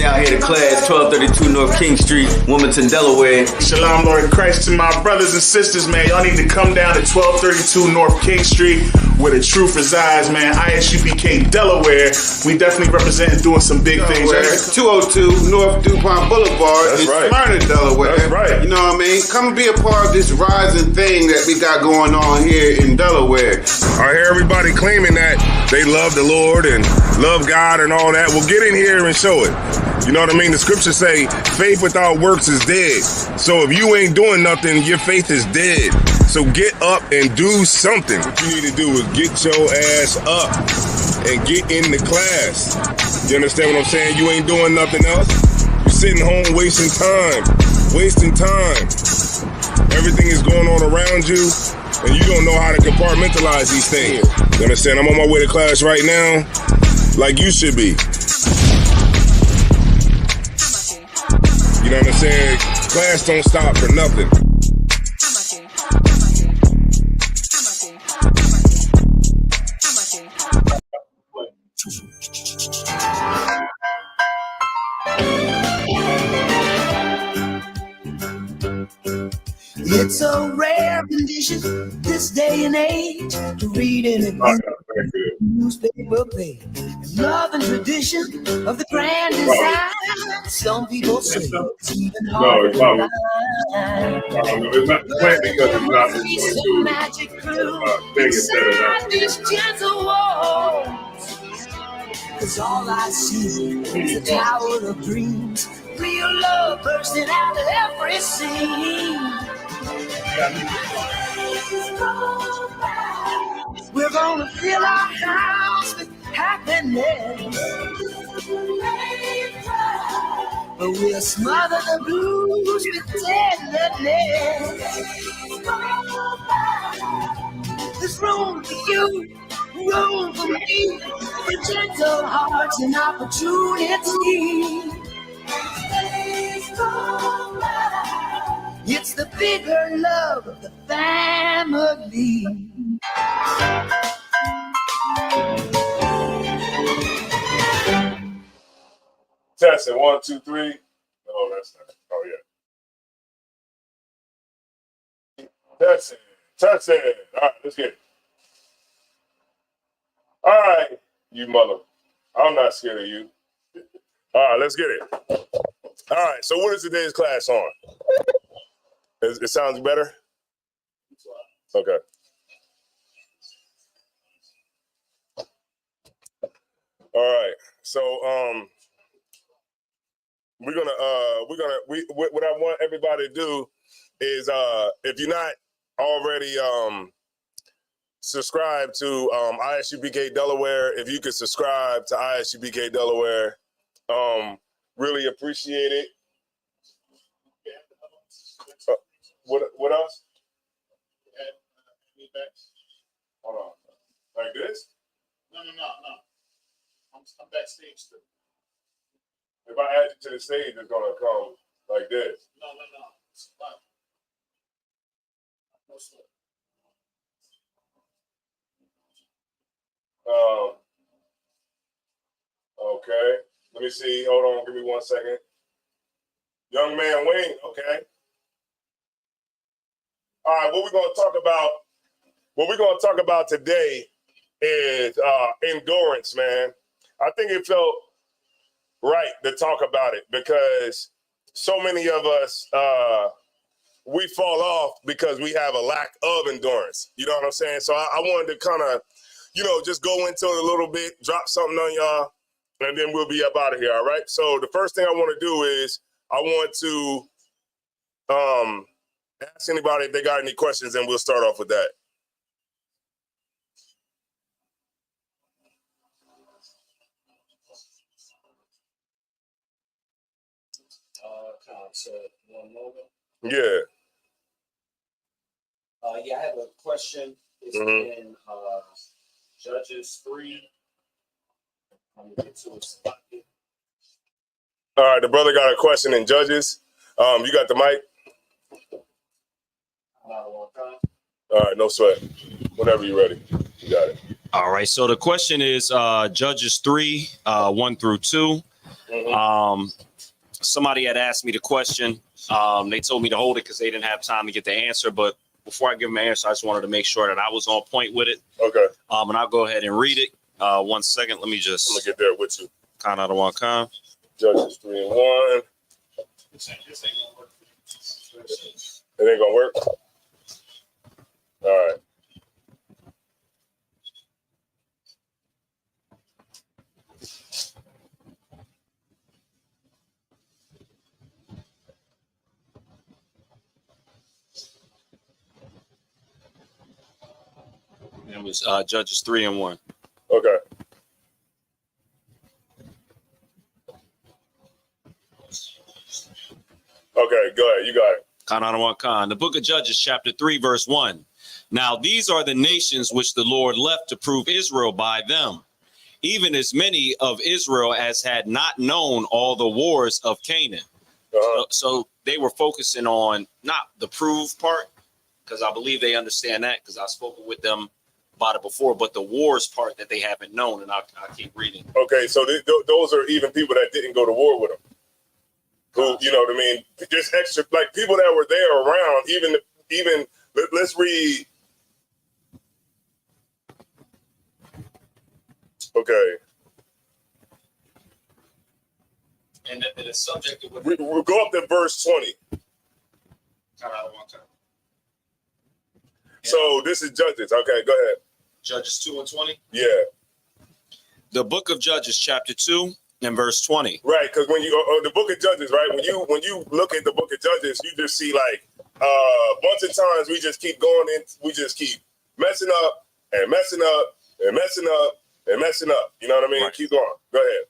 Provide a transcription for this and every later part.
Down here to class, 1232 North King Street, Wilmington, Delaware. Shalom, Lord Christ, to my brothers and sisters, man. Y'all need to come down to 1232 North King Street, where the truth resides, man. ISUPK Delaware. We definitely represent doing some big things. 202 North DuPont Boulevard in Smyrna, Delaware. That's right. You know what I mean? Come and be a part of this rising thing that we got going on here in Delaware. I hear everybody claiming that they love the Lord and love God and all that. Well, get in here and show it. You know what I mean? The scriptures say faith without works is dead. So if you ain't doing nothing, your faith is dead. So get up and do something. What you need to do is get your ass up and get in the class. You understand what I'm saying? You ain't doing nothing else. You're sitting home wasting time. Everything is going on around you, and you don't know how to compartmentalize these things. You understand? I'm on my way to class right now, like you should be. You know what I'm saying? Class don't stop for nothing. It's a rare condition this day and age to read in a newspaper page. Love and tradition of the grand design. Some people say it's even hard to find. It's not the plant because it's not Some magic clue inside these gentle walls. 'Cause all I see is a tower of dreams. Real love bursting out of every scene. We're gonna fill our house with happiness, but we'll smother the blues with tenderness. There's room for you, room for me, for gentle hearts and opportunity. It's the bigger love of the family. Testing 1, 2, 3. No, that's not. Oh yeah. Testing. All right, let's get it. All right, you mother. I'm not scared of you. All right, let's get it. All right, so what is today's class on? It sounds better? Okay. All right. So what I want everybody to do is if you're not already subscribed to ISUPK Delaware, if you could subscribe to ISUPK Delaware, really appreciate it. What else? Hold on. Like this? No. I'm backstage too. If I add you to the stage, it's gonna come like this. No. No sweat. Okay. Let me see. Hold on. Give me 1 second. Young man Wayne. Okay. All right. What we're gonna talk about today is endurance, man. I think it felt right to talk about it because so many of us we fall off because we have a lack of endurance. You know what I'm saying? So I wanted to kind of, just go into it a little bit, drop something on y'all, and then we'll be up out of here. All right. So the first thing I want to do is I want to ask anybody if they got any questions, and we'll start off with that. So 1 moment. Yeah. I have a question. It's in Judges 3. I'm gonna get to it. All right, the brother got a question in Judges. You got the mic? All right, no sweat. Whenever you're ready, you got it. All right, so the question is Judges 3, 1 through 2. Somebody had asked me the question. They told me to hold it because they didn't have time to get the answer. But before I give them an answer, I just wanted to make sure that I was on point with it. Okay. And I'll go ahead and read it. 1 second. Let me just. I'm gonna get there with you. Kind out of one con. Judges 3-1. It ain't gonna work. All right. It was Judges 3-1. Okay. Okay, go ahead. You got it. Con out of one con. The book of Judges, chapter 3, verse 1. Now these are the nations which the Lord left to prove Israel by them, even as many of Israel as had not known all the wars of Canaan. So they were focusing on not the prove part, because I believe they understand that, because I've spoken with them about it before, but the wars part that they haven't known, and I'll keep reading. Okay, so those are even people that didn't go to war with them. Who, you know what I mean? Just extra, like people that were there around, even let's read. Okay. And the subject of We'll go up to verse 20. So this is Judges. Okay, go ahead. Judges 2 and 20? Yeah. The book of Judges, chapter 2 and verse 20. Right, because when you the book of Judges, right? When you look at the book of Judges, you just see like a bunch of times we just keep going in, we just keep messing up and messing up and messing up and messing up. You know what I mean? Right. Keep going. Go ahead.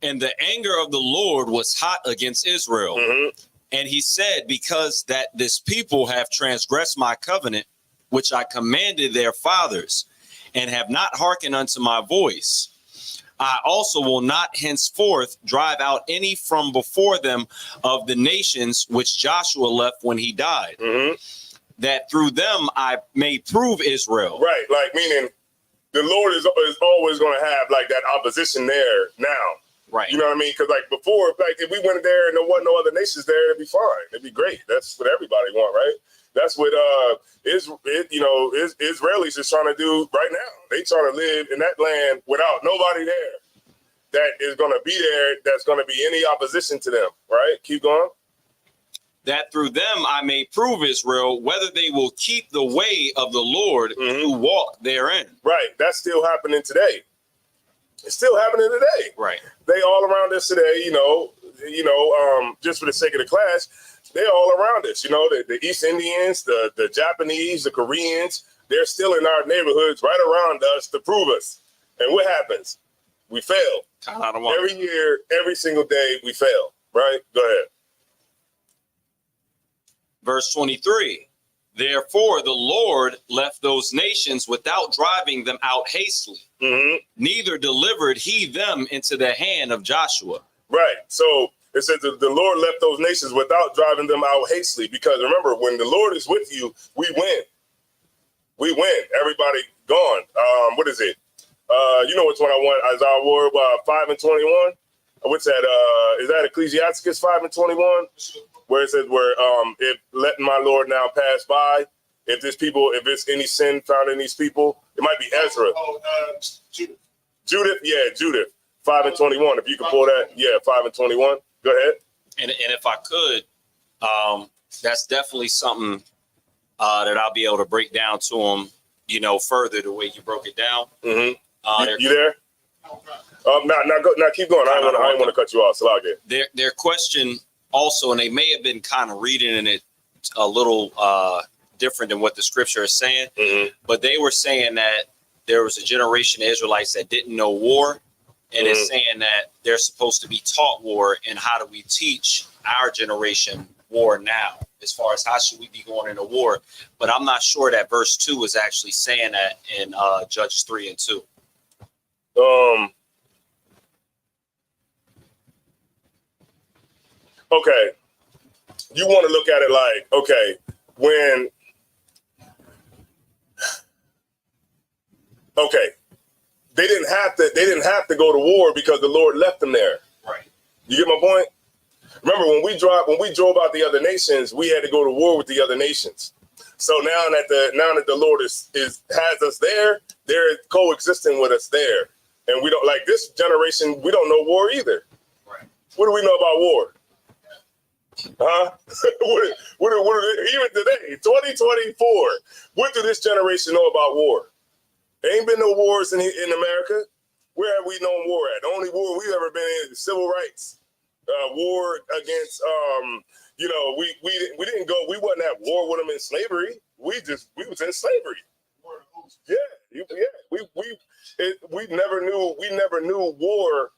And the anger of the Lord was hot against Israel. Mm-hmm. And he said, because that this people have transgressed my covenant, which I commanded their fathers, and have not hearkened unto my voice, I also will not henceforth drive out any from before them of the nations which Joshua left when he died, that through them I may prove Israel. Right, like meaning the Lord is always going to have like that opposition there now. Right. You know what I mean? Because like before, like if we went there and there wasn't no other nations there, it'd be fine. It'd be great. That's what everybody want, right? That's what Israelis is trying to do right now. They trying to live in that land without nobody there that is going to be there, that's going to be any opposition to them, right? Keep going. That through them I may prove Israel, whether they will keep the way of the Lord who walk therein. Right. That's still happening today. It's still happening today. Right. They all around us today, just for the sake of the class, they're all around us. You know, the East Indians, the Japanese, the Koreans, they're still in our neighborhoods right around us to prove us. And what happens? We fail. Every year, every single day, we fail. Right? Go ahead. Verse 23. Therefore, the Lord left those nations without driving them out hastily. Neither delivered he them into the hand of Joshua. Right. So it says that the Lord left those nations without driving them out hastily. Because remember, when the Lord is with you, we win. We win. Everybody gone. What is it? You know which one I want? Isaiah Ward 5 and 21. What's that? Is that Ecclesiasticus 5 and 21? Where it says, if letting my Lord now pass by, if it's any sin found in these people, it might be Ezra. Judith. Judith. 5 and 21. If you can pull that, 5 and 21. Go ahead. And if I could, that's definitely something that I'll be able to break down to them, further the way you broke it down. You there? Now keep going. I don't want to cut you off. So I'll get their question also, and they may have been kind of reading it a little different than what the scripture is saying, but they were saying that there was a generation of Israelites that didn't know war, and it's saying that they're supposed to be taught war, and how do we teach our generation war now, as far as how should we be going into war? But I'm not sure that verse 2 is actually saying that in Judges 3 and 2. Okay, you want to look at it like, okay, They didn't have to go to war because the Lord left them there. Right. You get my point? Remember when we drove out the other nations, we had to go to war with the other nations. So now that the Lord has us there, they're coexisting with us there. And we don't, like this generation, we don't know war either. Right. What do we know about war? Huh? Even today, 2024, what do this generation know about war? There ain't been no wars in America. Where have we known war at? The only war we've ever been in is civil rights. War against, we didn't go, we wasn't at war with them in slavery. We was in slavery. We never knew war,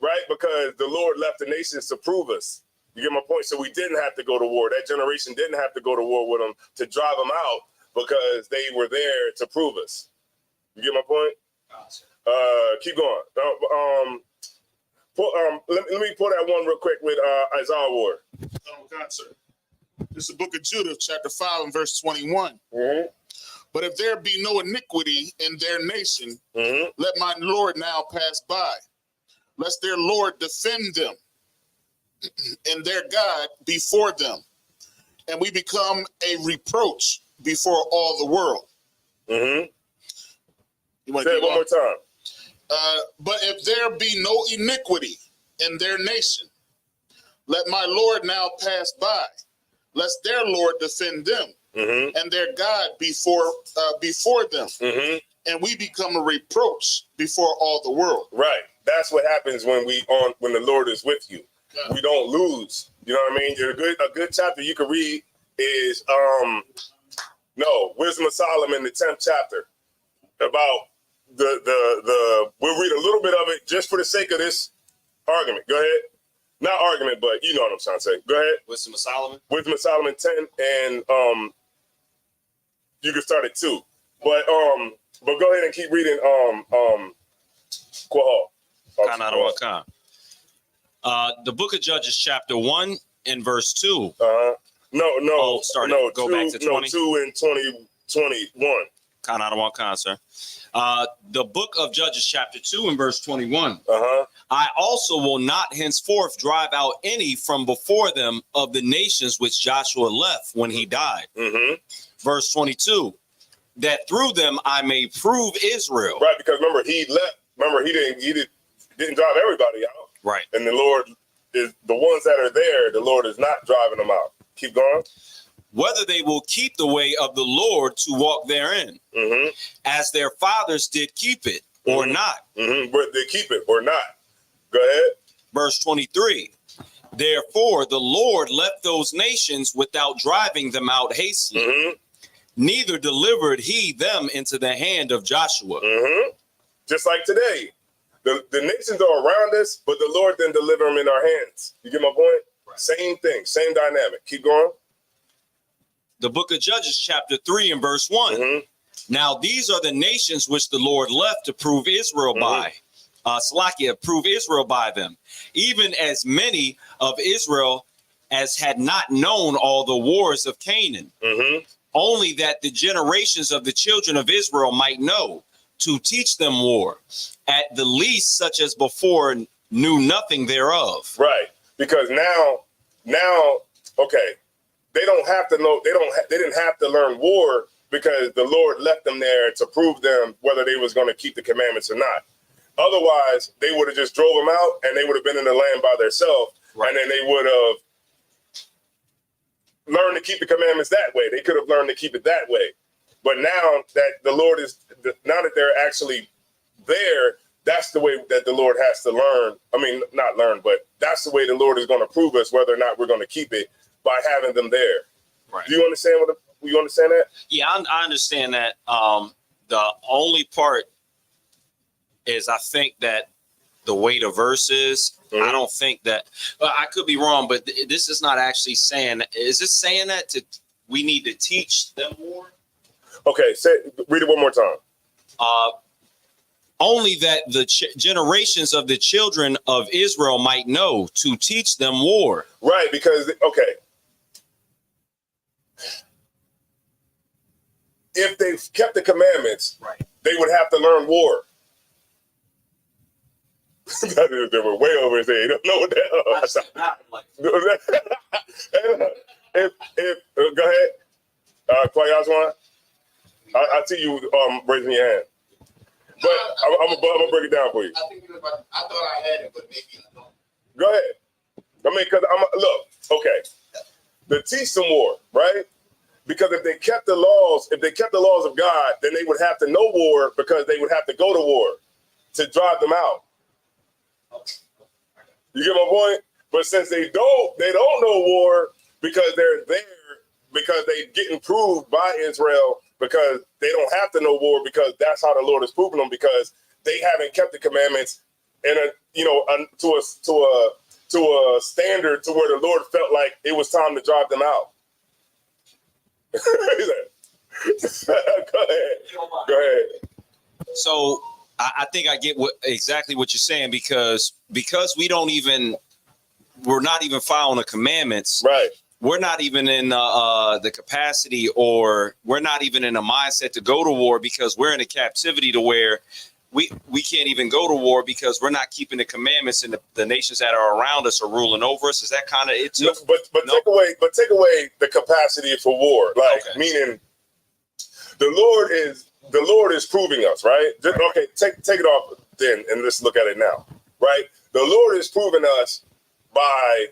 right? Because the Lord left the nations to prove us. You get my point? So we didn't have to go to war. That generation didn't have to go to war with them to drive them out because they were there to prove us. You get my point? Keep going. Let me pull that one real quick with Isaiah Ward. Oh, God, sir. This is the book of Judah, chapter 5 and verse 21. Mm-hmm. But if there be no iniquity in their nation, Mm-hmm. let my Lord now pass by, lest their Lord defend them and their God before them, and we become a reproach before all the world. Mm-hmm. You want Say to it one more time. But if there be no iniquity in their nation, let my Lord now pass by, lest their Lord defend them Mm-hmm. and their God before them, Mm-hmm. and we become a reproach before all the world. Right. That's what happens when the Lord is with you. Yeah. We don't lose. You know what I mean? A good chapter you can read is Wisdom of Solomon, the 10th chapter, about we'll read a little bit of it just for the sake of this argument. Go ahead. Not argument, but you know what I'm trying to say. Go ahead. Wisdom of Solomon. Wisdom of Solomon 10, and you can start at 2. But go ahead and keep reading Quahal. The book of Judges, chapter 1 and verse 2. Go back to 20. 2 and 21. Sir. The book of Judges, chapter 2 and verse 21. I also will not henceforth drive out any from before them of the nations which Joshua left when he died. Mm-hmm. Verse 22, that through them I may prove Israel. Right, because remember he left. Remember he didn't drive everybody out. Right. And the Lord is the ones that are there. The Lord is not driving them out. Keep going. Whether they will keep the way of the Lord to walk therein, Mm-hmm. as their fathers did keep it, or not. Mm-hmm. But they keep it or not. Go ahead. Verse 23. Therefore, the Lord left those nations without driving them out hastily. Mm-hmm. Neither delivered he them into the hand of Joshua. Mm-hmm. Just like today. The nations are around us, but the Lord then deliver them in our hands. You get my point? Right. Same thing, same dynamic. Keep going. The book of Judges, chapter 3 and verse 1. Mm-hmm. Now, these are the nations which the Lord left to prove Israel by. Prove Israel by them. Even as many of Israel as had not known all the wars of Canaan. Mm-hmm. Only that the generations of the children of Israel might know, to teach them war, at the least such as before knew nothing thereof. Right, because now, okay, they don't have to know. They didn't have to learn war because the Lord left them there to prove them whether they was going to keep the commandments or not. Otherwise, they would have just drove them out, and they would have been in the land by themselves, right. And then they would have learned to keep the commandments that way. They could have learned to keep it that way. But now that the Lord now that they're actually there, that's the way that the Lord has to learn. I mean, not learn, but that's the way the Lord is going to prove us whether or not we're going to keep it by having them there. Right. Do you understand you understand that? Yeah, I understand that. The only part is I think that the way the verse is, mm-hmm. I don't think that, I could be wrong, but this is not actually saying, is it saying that we need to teach them more? Okay, read it one more time. Only that the generations of the children of Israel might know, to teach them war. Right, because, okay. If they've kept the commandments, right, they would have to learn war. They were way over his head. You don't know what that go ahead. Kwayazwan, I see you raising your hand. But I'm gonna break it down for you. I think I thought I had it, but maybe I don't. Go ahead. I mean, because look, okay. To teach them war, right? Because if they kept the laws of God, then they would have to know war because they would have to go to war to drive them out. You get my point? But since they don't know war because they're there, because they get improved by Israel, because they don't have to know war because that's how the Lord has proven them, because they haven't kept the commandments to a standard to where the Lord felt like it was time to drive them out. Go ahead. So I think I get exactly what you're saying, because we're not even following the commandments. Right. We're not even in the capacity, or we're not even in a mindset to go to war, because we're in a captivity to where we can't even go to war because we're not keeping the commandments, and the nations that are around us are ruling over us. Is that kind of it too? No, take away the capacity for war, meaning the Lord is proving us, right? Okay, take it off then, and let's look at it now, right? The Lord is proving us by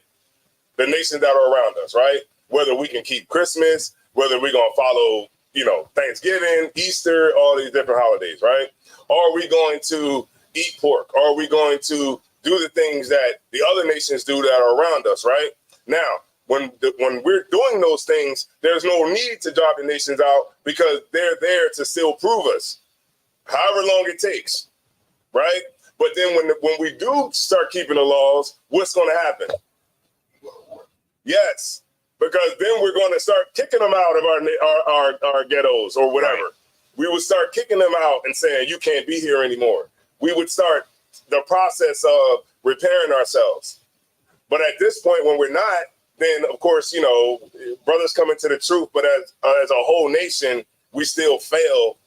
the nations that are around us, right? Whether we can keep Christmas, whether we're gonna follow, Thanksgiving, Easter, all these different holidays, right? Are we going to eat pork? Are we going to do the things that the other nations do that are around us, right? Now, when we're doing those things, there's no need to drive the nations out because they're there to still prove us, however long it takes, right? But then when we do start keeping the laws, what's going to happen? Yes, because then we're going to start kicking them out of our ghettos or whatever. Right. We would start kicking them out and saying, you can't be here anymore. We would start the process of repairing ourselves. But at this point, when we're not, then of course, brothers come into the truth, but as a whole nation, we still fail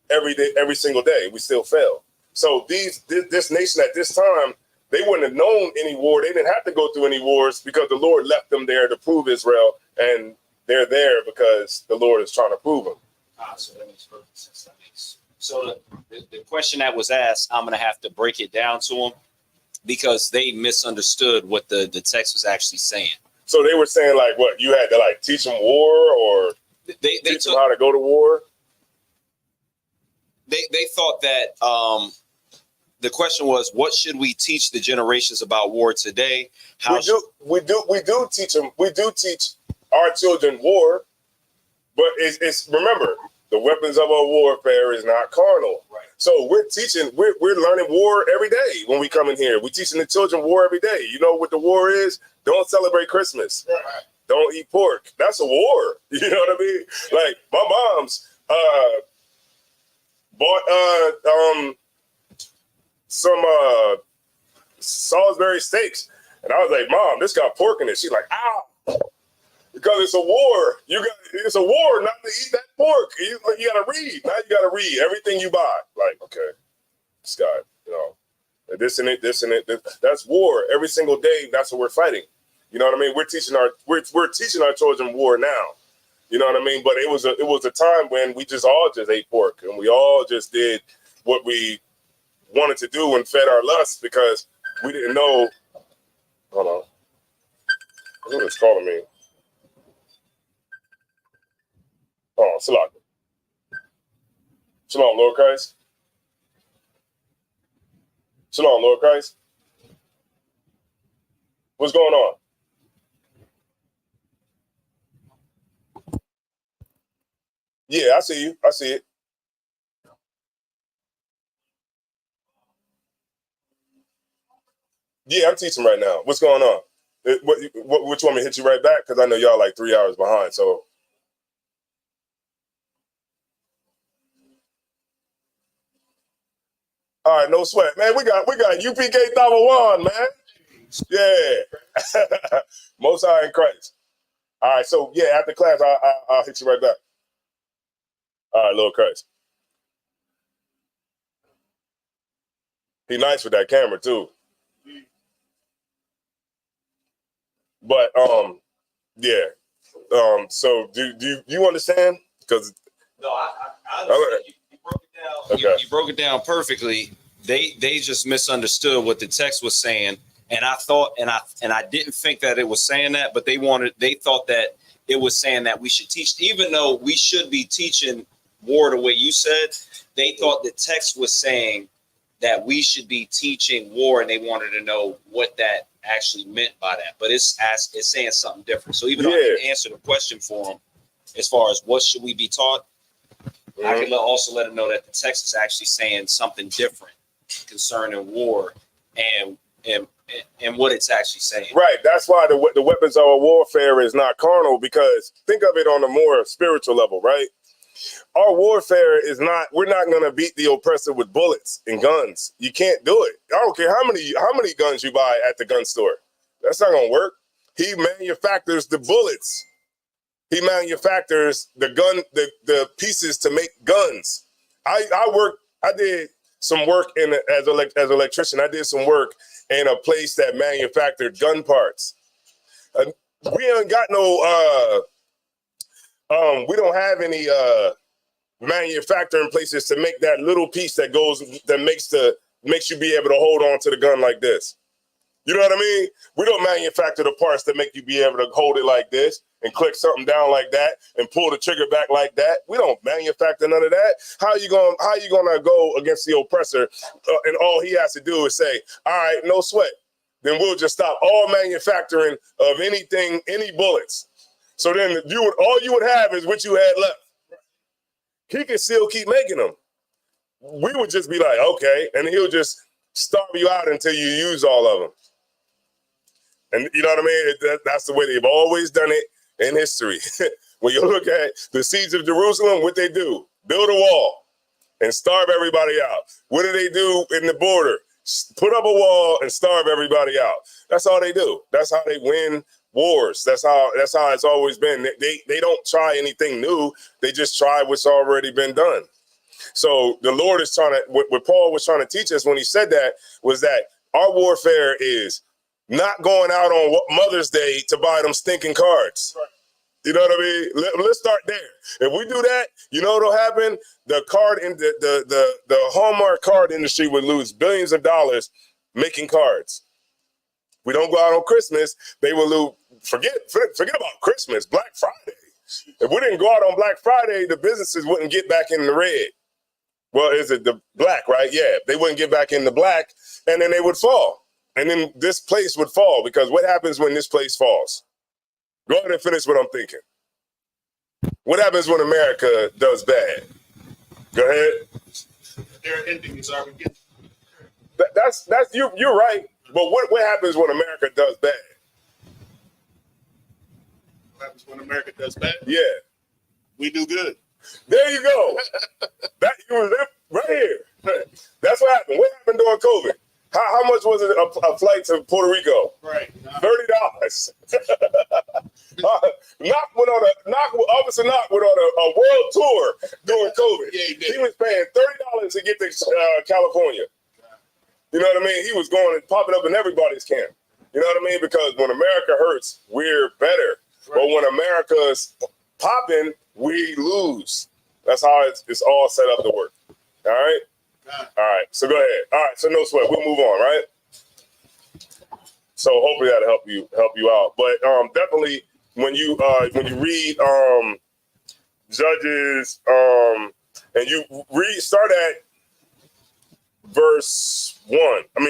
every day, every single day. We still fail. So this nation at this time, they wouldn't have known any war. They didn't have to go through any wars because the Lord left them there to prove Israel, and they're there because the Lord is trying to prove them. So that makes perfect sense. So the question that was asked, I'm going to have to break it down to them because they misunderstood what the text was actually saying. So they were saying like, what, you had to teach them war, or they teach them how to go to war? They thought that the question was, what should we teach the generations about war today? We do teach them. We do teach our children war, but it's remember, the weapons of our warfare is not carnal. Right. So we're learning war every day when we come in here. We're teaching the children war every day. You know what the war is? Don't celebrate Christmas. Right. Don't eat pork. That's a war. You know what I mean? Like my mom's bought some Salisbury steaks, and I was like, Mom, this got pork in it. She's like, ow. Because it's a war. It's a war not to eat that pork. You gotta read. Now you gotta read everything you buy. Like, okay, Scott, this and it. That's war every single day. That's what we're fighting. You know what I mean? We're teaching our children war now. You know what I mean? But it was a time when we all just ate pork, and we all just did what we wanted to do and fed our lusts because we didn't know. Hold on, who is calling me? Oh, Salah. Shalom, Lord Christ. Shalom, Lord Christ. What's going on? Yeah, I see you. I see it. Yeah, I'm teaching right now. What's going on? Which want me to hit you right back? Because I know y'all like 3 hours behind, so. All right, no sweat, man. We got UPK Thawawan, man. Yeah, Most High in Christ. All right, so yeah, after class, I'll hit you right back. All right, Lord Christ. He nice with that camera too. But yeah. So do you understand? Because no, I understand. You broke it down. Okay. You broke it down perfectly. They just misunderstood what the text was saying, and I thought, and I didn't think that it was saying that, but they thought that it was saying that we should teach, even though we should be teaching war the way you said. They thought the text was saying that we should be teaching war, and they wanted to know what that actually meant by that. But it's saying something different. So even though I didn't answer the question for them, as far as what should we be taught, I can also let them know that the text is actually saying something different concerning war and what it's actually saying. Right. That's why the weapons of our warfare is not carnal, because think of it on a more spiritual level, right? Our warfare is not, we're not going to beat the oppressor with bullets and guns. You can't do it. I don't care how many guns you buy at the gun store. That's not going to work. He manufactures the bullets. He manufactures the gun, the pieces to make guns. I did some work as an electrician. I did some work in a place that manufactured gun parts. We ain't got no we don't have any manufacturing places to make that little piece that makes you be able to hold on to the gun like this. You know what I mean? We don't manufacture the parts that make you be able to hold it like this and click something down like that and pull the trigger back like that. We don't manufacture none of that. How you gonna go against the oppressor and all he has to do is say, all right, no sweat. Then we'll just stop all manufacturing of anything, any bullets. So then all you would have is what you had left. He can still keep making them. We would just be like, okay, and he'll just starve you out until you use all of them. And you know what I mean? That's the way they've always done it in history. When you look at the siege of Jerusalem, what they do? Build a wall and starve everybody out. What do they do in the border? Put up a wall and starve everybody out. That's all they do. That's how they win wars. That's how it's always been. They don't try anything new. They just try what's already been done. So the Lord is trying to, what Paul was trying to teach us when he said that was that our warfare is not going out on Mother's Day to buy them stinking cards. Right. You know what I mean? Let's start there. If we do that, you know what'll happen? The card in the Hallmark card industry would lose billions of dollars making cards. We don't go out on Christmas, they will lose. Forget about Christmas, Black Friday. If we didn't go out on Black Friday, the businesses wouldn't get back in the red. Well, is it the black, right? Yeah, they wouldn't get back in the black, and then they would fall. And then this place would fall, because what happens when this place falls? Go ahead and finish what I'm thinking. What happens when America does bad? Go ahead. Their ending is our beginning. That's you're right. But what happens when America does bad? What happens when America does bad? Yeah. We do good. There you go. That you was right here. That's what happened. What happened during COVID? How much was it a flight to Puerto Rico? Right. $30. Officer Knock went on a world tour during COVID. Yeah, he did. He was paying $30 to get to California. You know what I mean? He was going and popping up in everybody's camp. You know what I mean? Because when America hurts, we're better. Right. But when America's popping, we lose. That's how it's all set up to work. All right? All right. So go ahead. All right. So no sweat. We'll move on, right? So hopefully that'll help you out. But definitely when you read Judges and you start at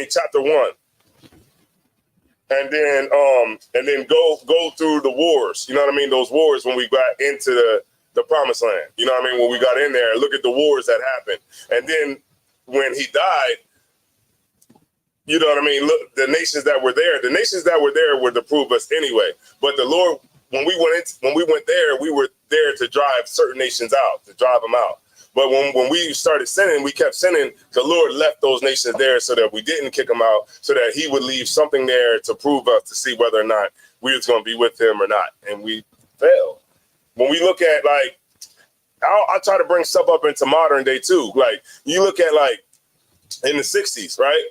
chapter 1. And then go through the wars. You know what I mean? Those wars when we got into the promised land. You know what I mean? When we got in there, look at the wars that happened. And then when he died, you know what I mean? Look, the nations that were there were to prove us anyway. But the Lord, when we went there, we were there to drive certain nations out, to drive them out. But when we started sinning, we kept sinning. The Lord left those nations there so that we didn't kick them out, so that he would leave something there to prove us, to see whether or not we was going to be with him or not. And we failed. When we look at, like, I try to bring stuff up into modern day too. Like, you look at, like, in the 60s, right?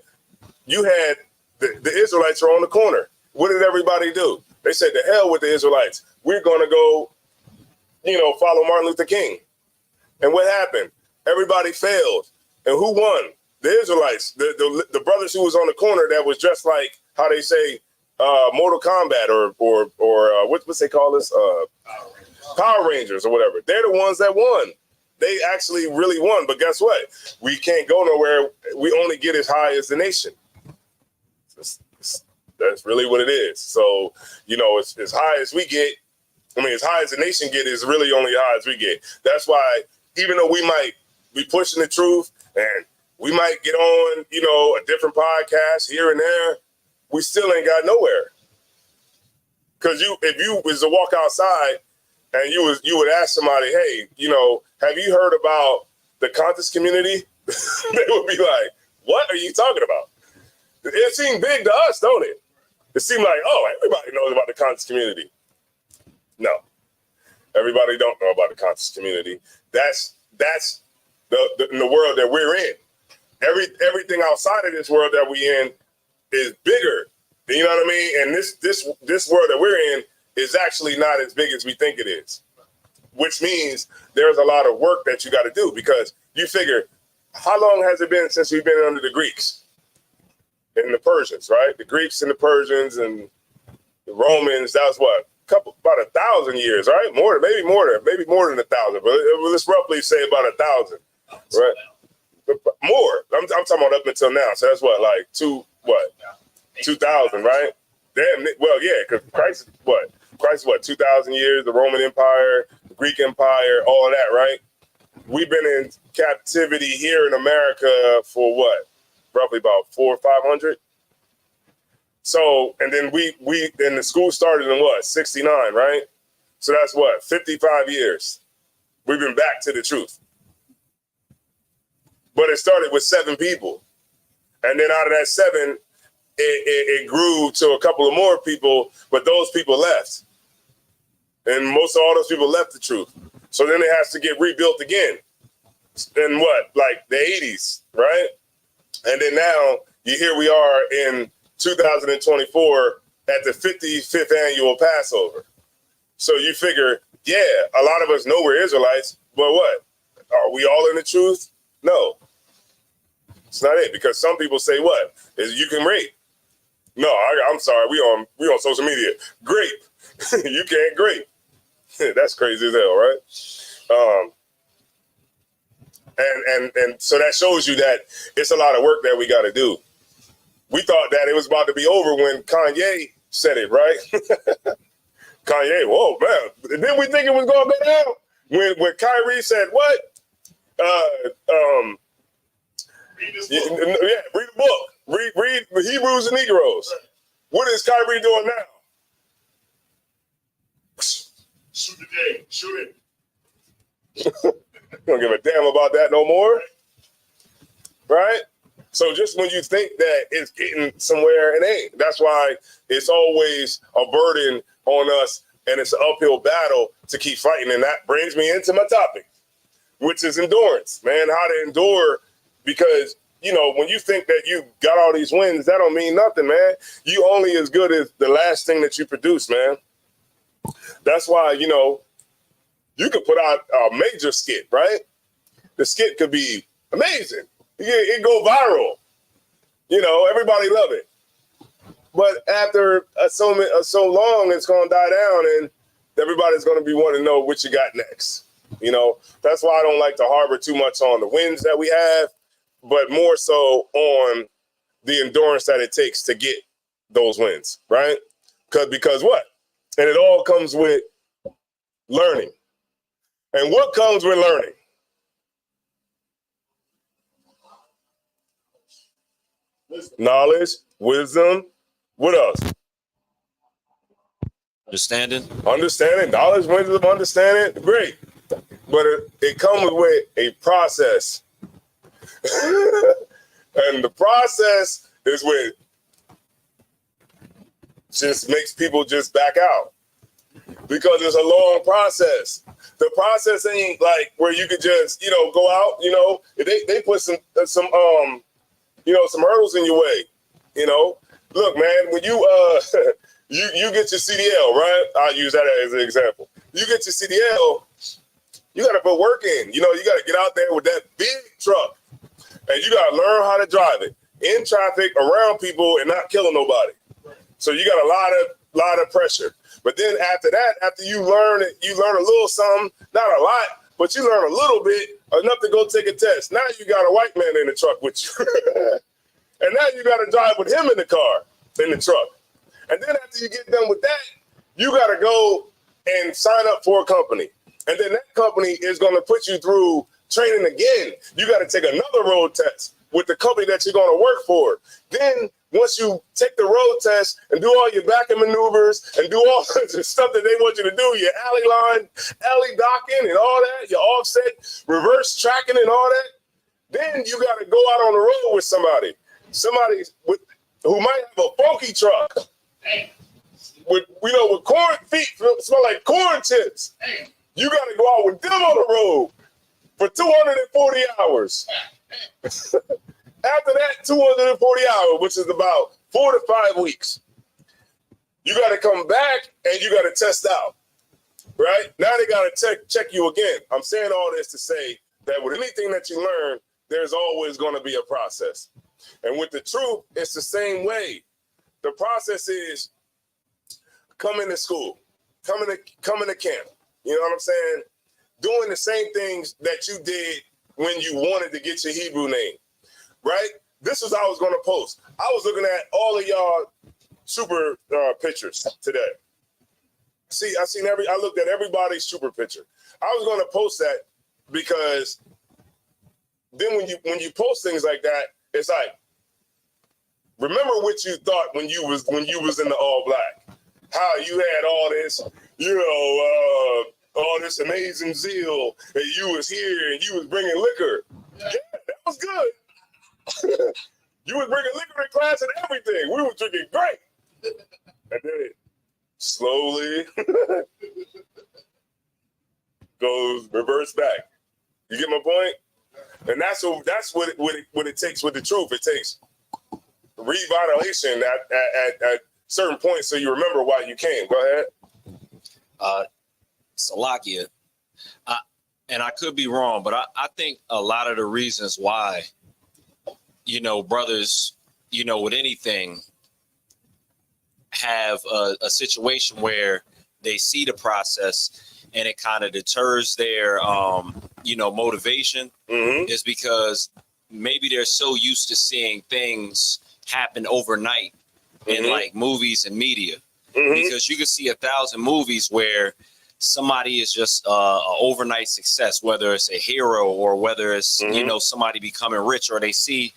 You had the Israelites were on the corner. What did everybody do? They said, to hell with the Israelites. We're going to go, follow Martin Luther King. And what happened? Everybody failed. And who won? The Israelites, the brothers who was on the corner that was dressed like, how they say, Mortal Kombat or what's they call this? Power Rangers or whatever. They're the ones that won. They actually really won. But guess what? We can't go nowhere. We only get as high as the nation. That's really what it is. So, it's as high as we get. As high as the nation get is really only high as we get. That's why, even though we might be pushing the truth and we might get on, a different podcast here and there, we still ain't got nowhere. Because if you was to walk outside and you would ask somebody, hey, have you heard about the conscious community? They would be like, what are you talking about? It seemed big to us, don't it? It seemed like, oh, everybody knows about the conscious community. No, everybody don't know about the conscious community. That's the world that we're in. Everything outside of this world that we in is bigger. You know what I mean? And this world that we're in is actually not as big as we think it is, which means there's a lot of work that you got to do, because you figure, how long has it been since we've been under the Greeks and the Persians, right? The Greeks and the Persians and the Romans, that was what? About 1,000 years, right? Maybe more than 1,000, but let's roughly say about 1,000, right? More. I'm talking about up until now. So that's like 2,000, right? Damn. Well, yeah, because Christ is what? 2,000 years. The Roman Empire, the Greek Empire, all of that, right? We've been in captivity here in America for what? Roughly about 400 or 500. So, and then then the school started in what? 69, right? So that's what? 55 years. We've been back to the truth. But it started with 7 people. And then out of that 7, it grew to a couple of more people, but those people left. And most of all those people left the truth. So then it has to get rebuilt again. In what? Like the 80s, right? And then now, here we are in 2024 at the 55th annual Passover. So you figure, yeah, a lot of us know we're Israelites, but what? Are we all in the truth? No. It's not it, because some people say what? Is you can rape. No, I'm sorry, we on social media. Grape. You can't grape. That's crazy as hell, right? And so that shows you that it's a lot of work that we got to do. We thought that it was about to be over when Kanye said it, right? Kanye, whoa, man. Didn't we think it was going to go down? When Kyrie said what? Read this book. Yeah, read the book. Read Hebrews and Negroes. What is Kyrie doing now? Shoot the game. Shoot it. Don't give a damn about that no more. Right? So just when you think that it's getting somewhere, it ain't. That's why it's always a burden on us, and it's an uphill battle to keep fighting. And that brings me into my topic, which is endurance, man. How to endure, because, when you think that you got all these wins, that don't mean nothing, man. You only as good as the last thing that you produce, man. That's why, you could put out a major skit, right? The skit could be amazing. It go viral. Everybody love it. But after so long, it's going to die down, and everybody's going to be wanting to know what you got next. That's why I don't like to harbor too much on the wins that we have, but more so on the endurance that it takes to get those wins, right? Because what? And it all comes with learning. And what comes with learning? Knowledge, wisdom. What else? Understanding, knowledge, wisdom, understanding. Great. But it comes with a process. And the process is what just makes people just back out, because it's a long process. The process ain't like where you could just, go out, they put some hurdles in your way, Look, man, when you you get your CDL, right? I'll use that as an example. You get your CDL, you got to put work in. You know, you got to get out there with that big truck, and you got to learn how to drive it in traffic, around people, and not killing nobody. So you got a lot of pressure. But then after that, after you learn it, you learn a little something, not a lot, but you learn a little bit, enough to go take a test. Now you got a white man in the truck with you. And now you got to drive with him in the car, in the truck. And then after you get done with that, you got to go and sign up for a company. And then that company is going to put you through training again. You got to take another road test with the company that you're going to work for. Then once you take the road test and do all your backing maneuvers and do all the stuff that they want you to do, your alley line, alley docking and all that, your offset, reverse tracking and all that, then you got to go out on the road with somebody who might have a funky truck with corn feet, smell like corn chips. You got to go out with them on the road for 240 hours. After that 240 hours, which is about 4 to 5 weeks, you got to come back and you got to test out, right? Now they got to check you again. I'm saying all this to say that with anything that you learn, there's always going to be a process. And with the truth, it's the same way. The process is coming to school, coming to camp. You know what I'm saying? Doing the same things that you did when you wanted to get your Hebrew name, right? This was I was going to post. I was looking at all of y'all super pictures today. I looked at everybody's super picture. I was going to post that because then when you post things like that, it's like, remember what you thought when you was in the all black, how you had all this, all this amazing zeal, and you was here and you was bringing liquor. Yeah, that was good. You was bringing liquor to class and everything. We were drinking great. And then it slowly goes reverse back. You get my point? And that's what it takes with the truth. It takes revitalization at certain points so you remember why you came. Go ahead. Salakia, and I could be wrong, but I think a lot of the reasons why, brothers, with anything, have a situation where they see the process and it kind of deters their, motivation is because maybe they're so used to seeing things happen overnight in like movies and media, because you can see 1,000 movies where somebody is just an overnight success, whether it's a hero or whether it's, somebody becoming rich, or they see,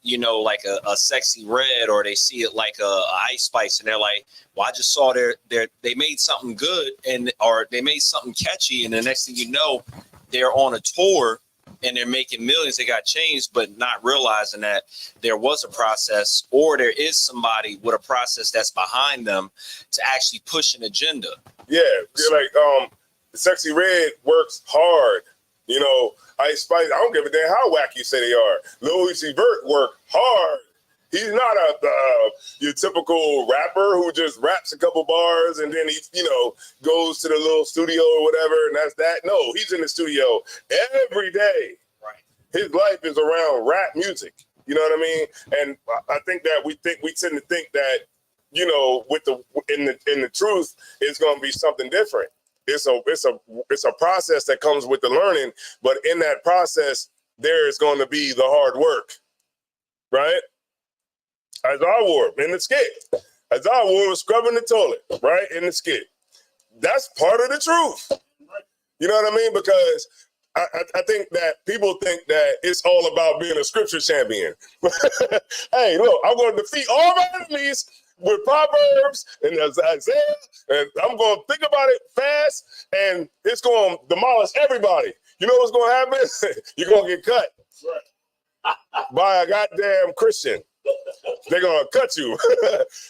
like a sexy red, or they see it like a Ice Spice, and they're like, well, I just saw they made something good or they made something catchy. And the next thing you know, they're on a tour and they're making millions. They got changed, but not realizing that there was a process, or there is somebody with a process that's behind them to actually push an agenda. Yeah, like Sexy Red works hard. Ice Spice, I don't give a damn how whack you say they are. Lil Uzi Vert work hard. He's not your typical rapper who just raps a couple bars and then he, goes to the little studio or whatever, and that's that. No, he's in the studio every day. Right. His life is around rap music. You know what I mean? And I think that we tend to think that, in the truth, it's going to be something different. It's a process that comes with the learning, but in that process, there is going to be the hard work, right? As I wore in the skit, as I wore scrubbing the toilet, right, in the skit. That's part of the truth. You know what I mean? Because I think that people think that it's all about being a scripture champion. Hey, look, I'm going to defeat all my enemies with Proverbs and Isaiah, and I'm going to think about it fast, and it's going to demolish everybody. You know what's going to happen? You're going to get cut by a goddamn Christian. They're going to cut you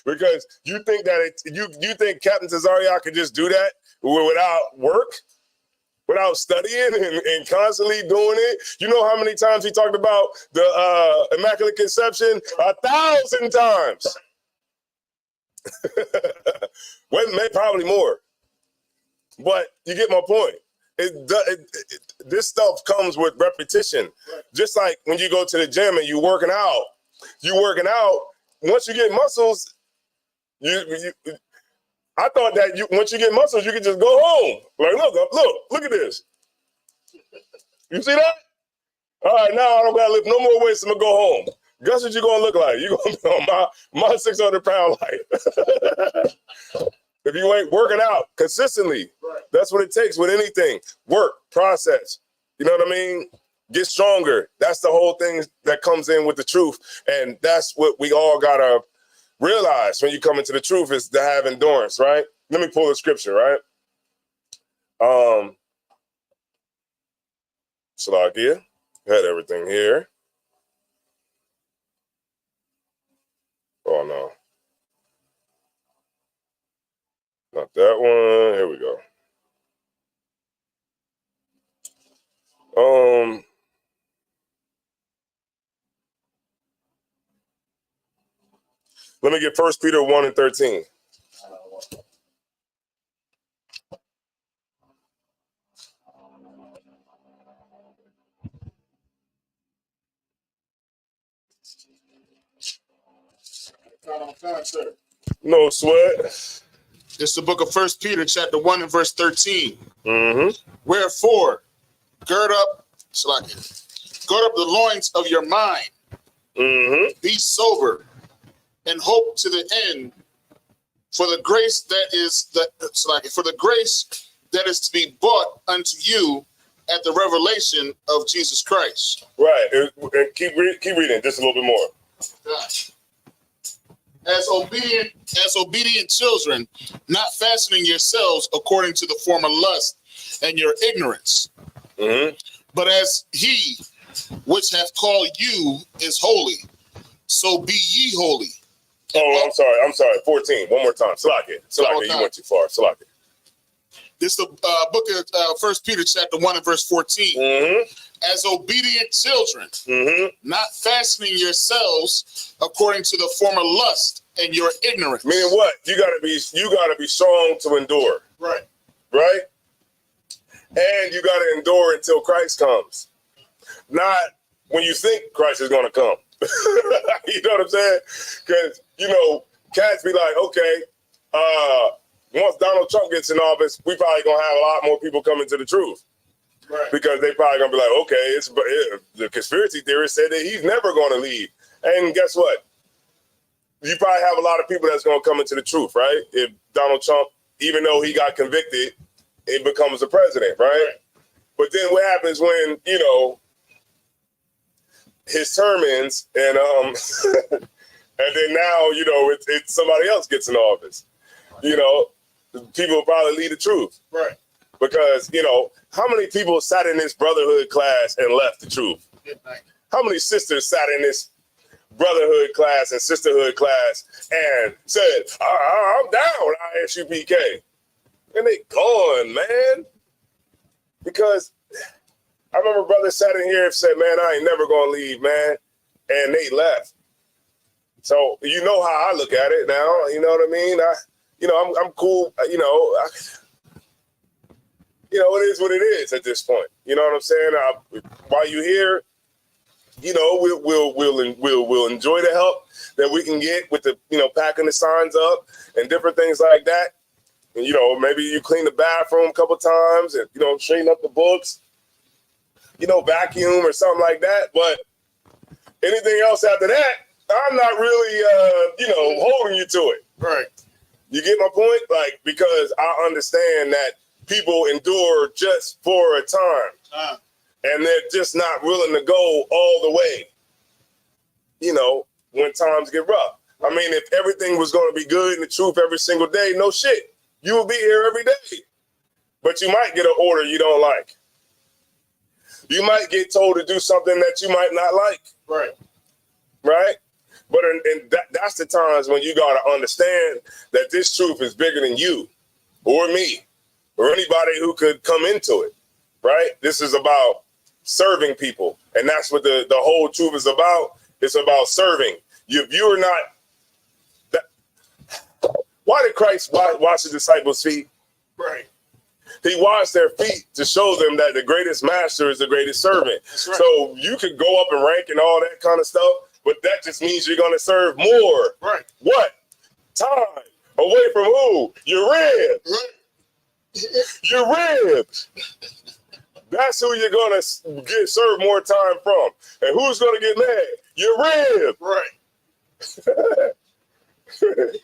because you think that you think Captain Cesario could just do that without work, without studying and constantly doing it. You know how many times he talked about the Immaculate Conception? 1,000 times. Probably more. But you get my point. This stuff comes with repetition. Just like when you go to the gym and you're working out. Once you get muscles, I thought that once you get muscles, you can just go home. Like, look at this. You see that? All right, now I don't gotta lift no more weights. I'm gonna go home. Guess what you're gonna look like? You're gonna be on my 600-pound life. If you ain't working out consistently, that's what it takes with anything. Work, process. You know what I mean? Get stronger. That's the whole thing that comes in with the truth. And that's what we all gotta realize when you come into the truth is to have endurance, right? Let me pull the scripture, right? Salakia. Had everything here. Oh no. Not that one. Here we go. Let me get 1 Peter 1:13. Not on time, sir. No sweat. It's the book of 1 Peter, chapter 1 and verse 13. Mm-hmm. Wherefore, gird up the loins of your mind. Mm-hmm. Be sober, and hope to the end for the grace that is to be brought unto you at the revelation of Jesus Christ. Right. And keep reading just a little bit more. As obedient children, not fashioning yourselves according to the former lust and your ignorance, but as he which hath called you is holy, so be ye holy. Oh, I'm sorry. 14. One more time. Salakia, you went too far. Salakia. This is the book of 1 Peter chapter 1 and verse 14. Mm-hmm. As obedient children, Mm-hmm. not fashioning yourselves according to the former lust and your ignorance. Meaning what? You gotta be strong to endure. Right. Right? And you gotta endure until Christ comes. Not when you think Christ is gonna come. You know what I'm saying? Because, cats be like, okay, once Donald Trump gets in office, we probably gonna have a lot more people coming to the truth. Right. Because they probably gonna be like, okay, the conspiracy theorists said that he's never gonna leave. And guess what? You probably have a lot of people that's gonna come into the truth, right? If Donald Trump, even though he got convicted, it becomes the president, right? But then what happens when, his term ends and and then now, it's somebody else gets in office. People will probably lead the truth. Right. Because, how many people sat in this brotherhood class and left the truth? How many sisters sat in this brotherhood class and sisterhood class and said, I'm down, ISUPK. And they gone, man. Because I remember brothers sat in here and said, man, I ain't never going to leave, man. And they left. So, you know how I look at it now. You know what I mean? I'm cool. It is what it is at this point. You know what I'm saying? While you're here, we'll enjoy the help that we can get with the, packing the signs up and different things like that. And, maybe you clean the bathroom a couple times and, straighten up the books, vacuum or something like that. But anything else after that, I'm not really, holding you to it. Right. You get my point? Like, because I understand that people endure just for a time. And they're just not willing to go all the way, when times get rough. I mean, if everything was going to be good and the truth every single day, no shit. You will be here every day. But you might get an order you don't like. You might get told to do something that you might not like. Right. Right? But that's the times when you got to understand that this truth is bigger than you or me or anybody who could come into it. Right? This is about serving people. And that's what the whole truth is about. It's about serving. If you're not... Why did Christ washed the disciples' feet? Right. He washed their feet to show them that the greatest master is the greatest servant. Right. So you could go up in rank and all that kind of stuff, but that just means you're going to serve more. Right. What? Time. Away from who? Your rib. Right. Your rib. That's who you're going to get served more time from. And who's going to get mad? Your rib. Right.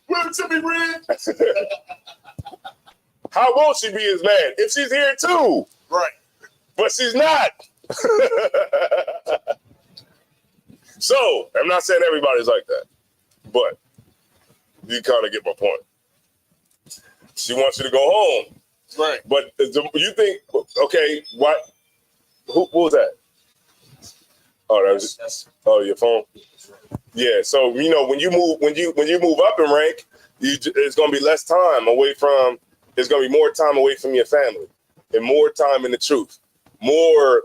Will to be rib. How won't she be as mad if she's here too? Right. But she's not. So, I'm not saying everybody's like that, but you kind of get my point. She wants you to go home. Right. But you think, okay, what? What was that? Oh, that was your phone. Yeah. So when you move up in rank, it's gonna be less time away from. There's gonna be more time away from your family, and more time in the truth. More,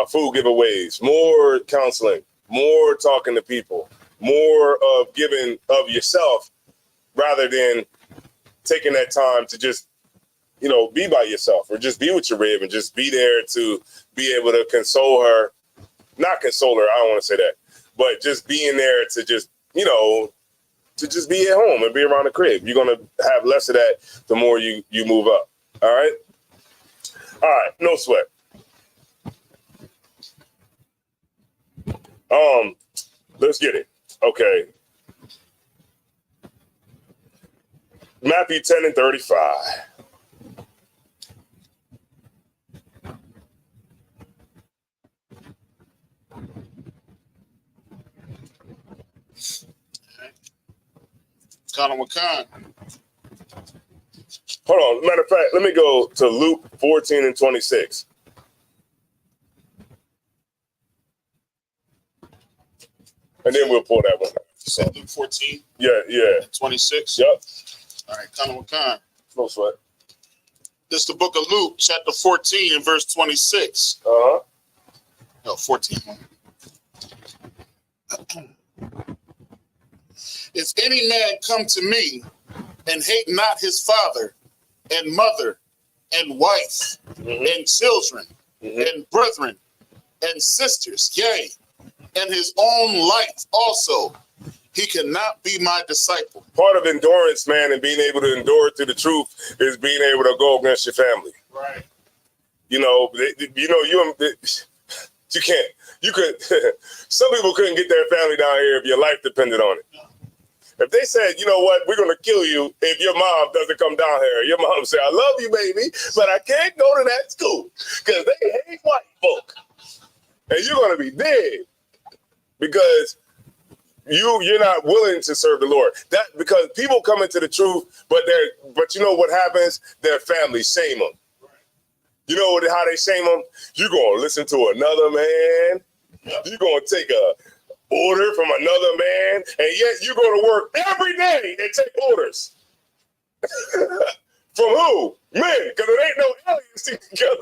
food giveaways, more counseling, more talking to people, more of giving of yourself, rather than taking that time to just, be by yourself or just be with your rib and just be there to be able to console her. Not console her, I don't want to say that, but just being there to just, to just be at home and be around the crib. You're going to have less of that the more you move up. All right? All right, no sweat. Let's get it. Okay. Matthew 10 and 35. Khan Wakan. Hold on. Matter of fact, let me go to Luke 14 and 26. And then we'll pull that one out. You said Luke 14? Yeah. 26? Yep. All right, Khan Wakan. No sweat. This is the book of Luke, chapter 14 and verse 26. Uh-huh. No, 14. If any man come to me and hate not his father and mother and wife and children and brethren and sisters, yea, and his own life also, he cannot be my disciple. Part of endurance, man, and being able to endure through the truth is being able to go against your family. Right. You can't. You could. Some people couldn't get their family down here if your life depended on it. If they said, you know what, we're going to kill you if your mom doesn't come down here. Your mom say, I love you, baby, but I can't go to that school because they hate white folk. And you're going to be dead because you're not willing to serve the Lord. That because people come into the truth, but you know what happens? Their family shame them. You know how they shame them? You're going to listen to another man. You're going to take a order from another man, and yet you go to work every day and take orders. From who? Men, because it ain't no aliens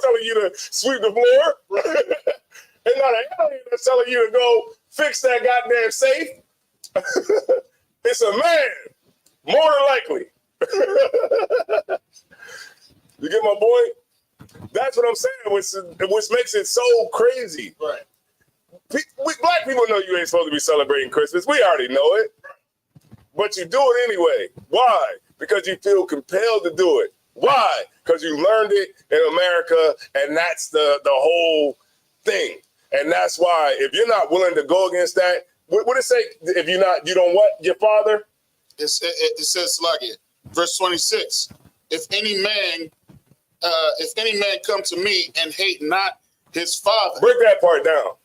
telling you to sweep the floor. It's not an alien that's telling you to go fix that goddamn safe. It's a man, more than likely. You get my point? That's what I'm saying, which makes it so crazy. Right. Black people know you ain't supposed to be celebrating Christmas. We already know it. But you do it anyway. Why? Because you feel compelled to do it. Why? Because you learned it in America, and that's the whole thing. And that's why if you're not willing to go against that, what it say? If you don't what? Your father? It says like it. Verse 26. If any man come to me and hate not his father. Break that part down.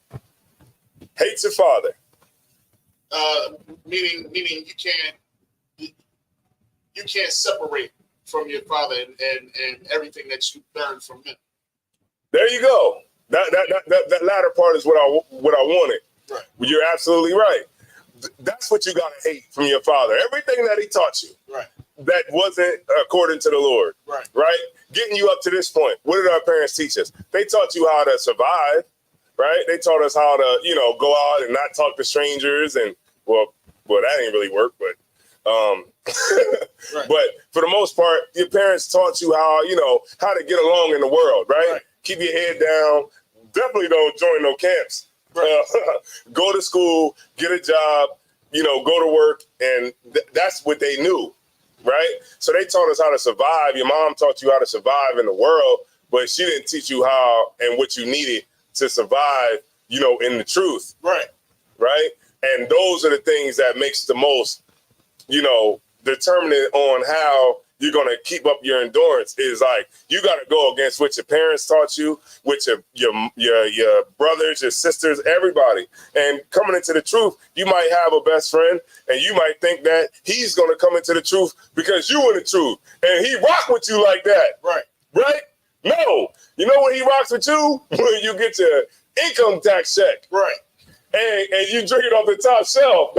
Hates your father. Meaning you can't separate from your father and everything that you learned from him. There you go. That latter part is what I wanted. Right. You're absolutely right. That's what you gotta hate from your father. Everything that he taught you. Right. That wasn't according to the Lord. Right. Right? Getting you up to this point. What did our parents teach us? They taught you how to survive. Right? They taught us how to, go out and not talk to strangers, and well, that didn't really work, but Right. But for the most part, your parents taught you how to get along in the world, right? Right. Keep your head down. Definitely don't join no camps. Right. Go to school, get a job, go to work, and that's what they knew, right? So they taught us how to survive. Your mom taught you how to survive in the world, but she didn't teach you how and what you needed to survive, in the truth. Right. Right. And those are the things that makes the most, determinant on how you're going to keep up your endurance is like, you got to go against what your parents taught you, with your brothers, your sisters, everybody. And coming into the truth, you might have a best friend and you might think that he's going to come into the truth because you in the truth and he rock with you like that. Right. Right. No, you know when he rocks with you? When you get your income tax check. Right. And you drink it off the top shelf.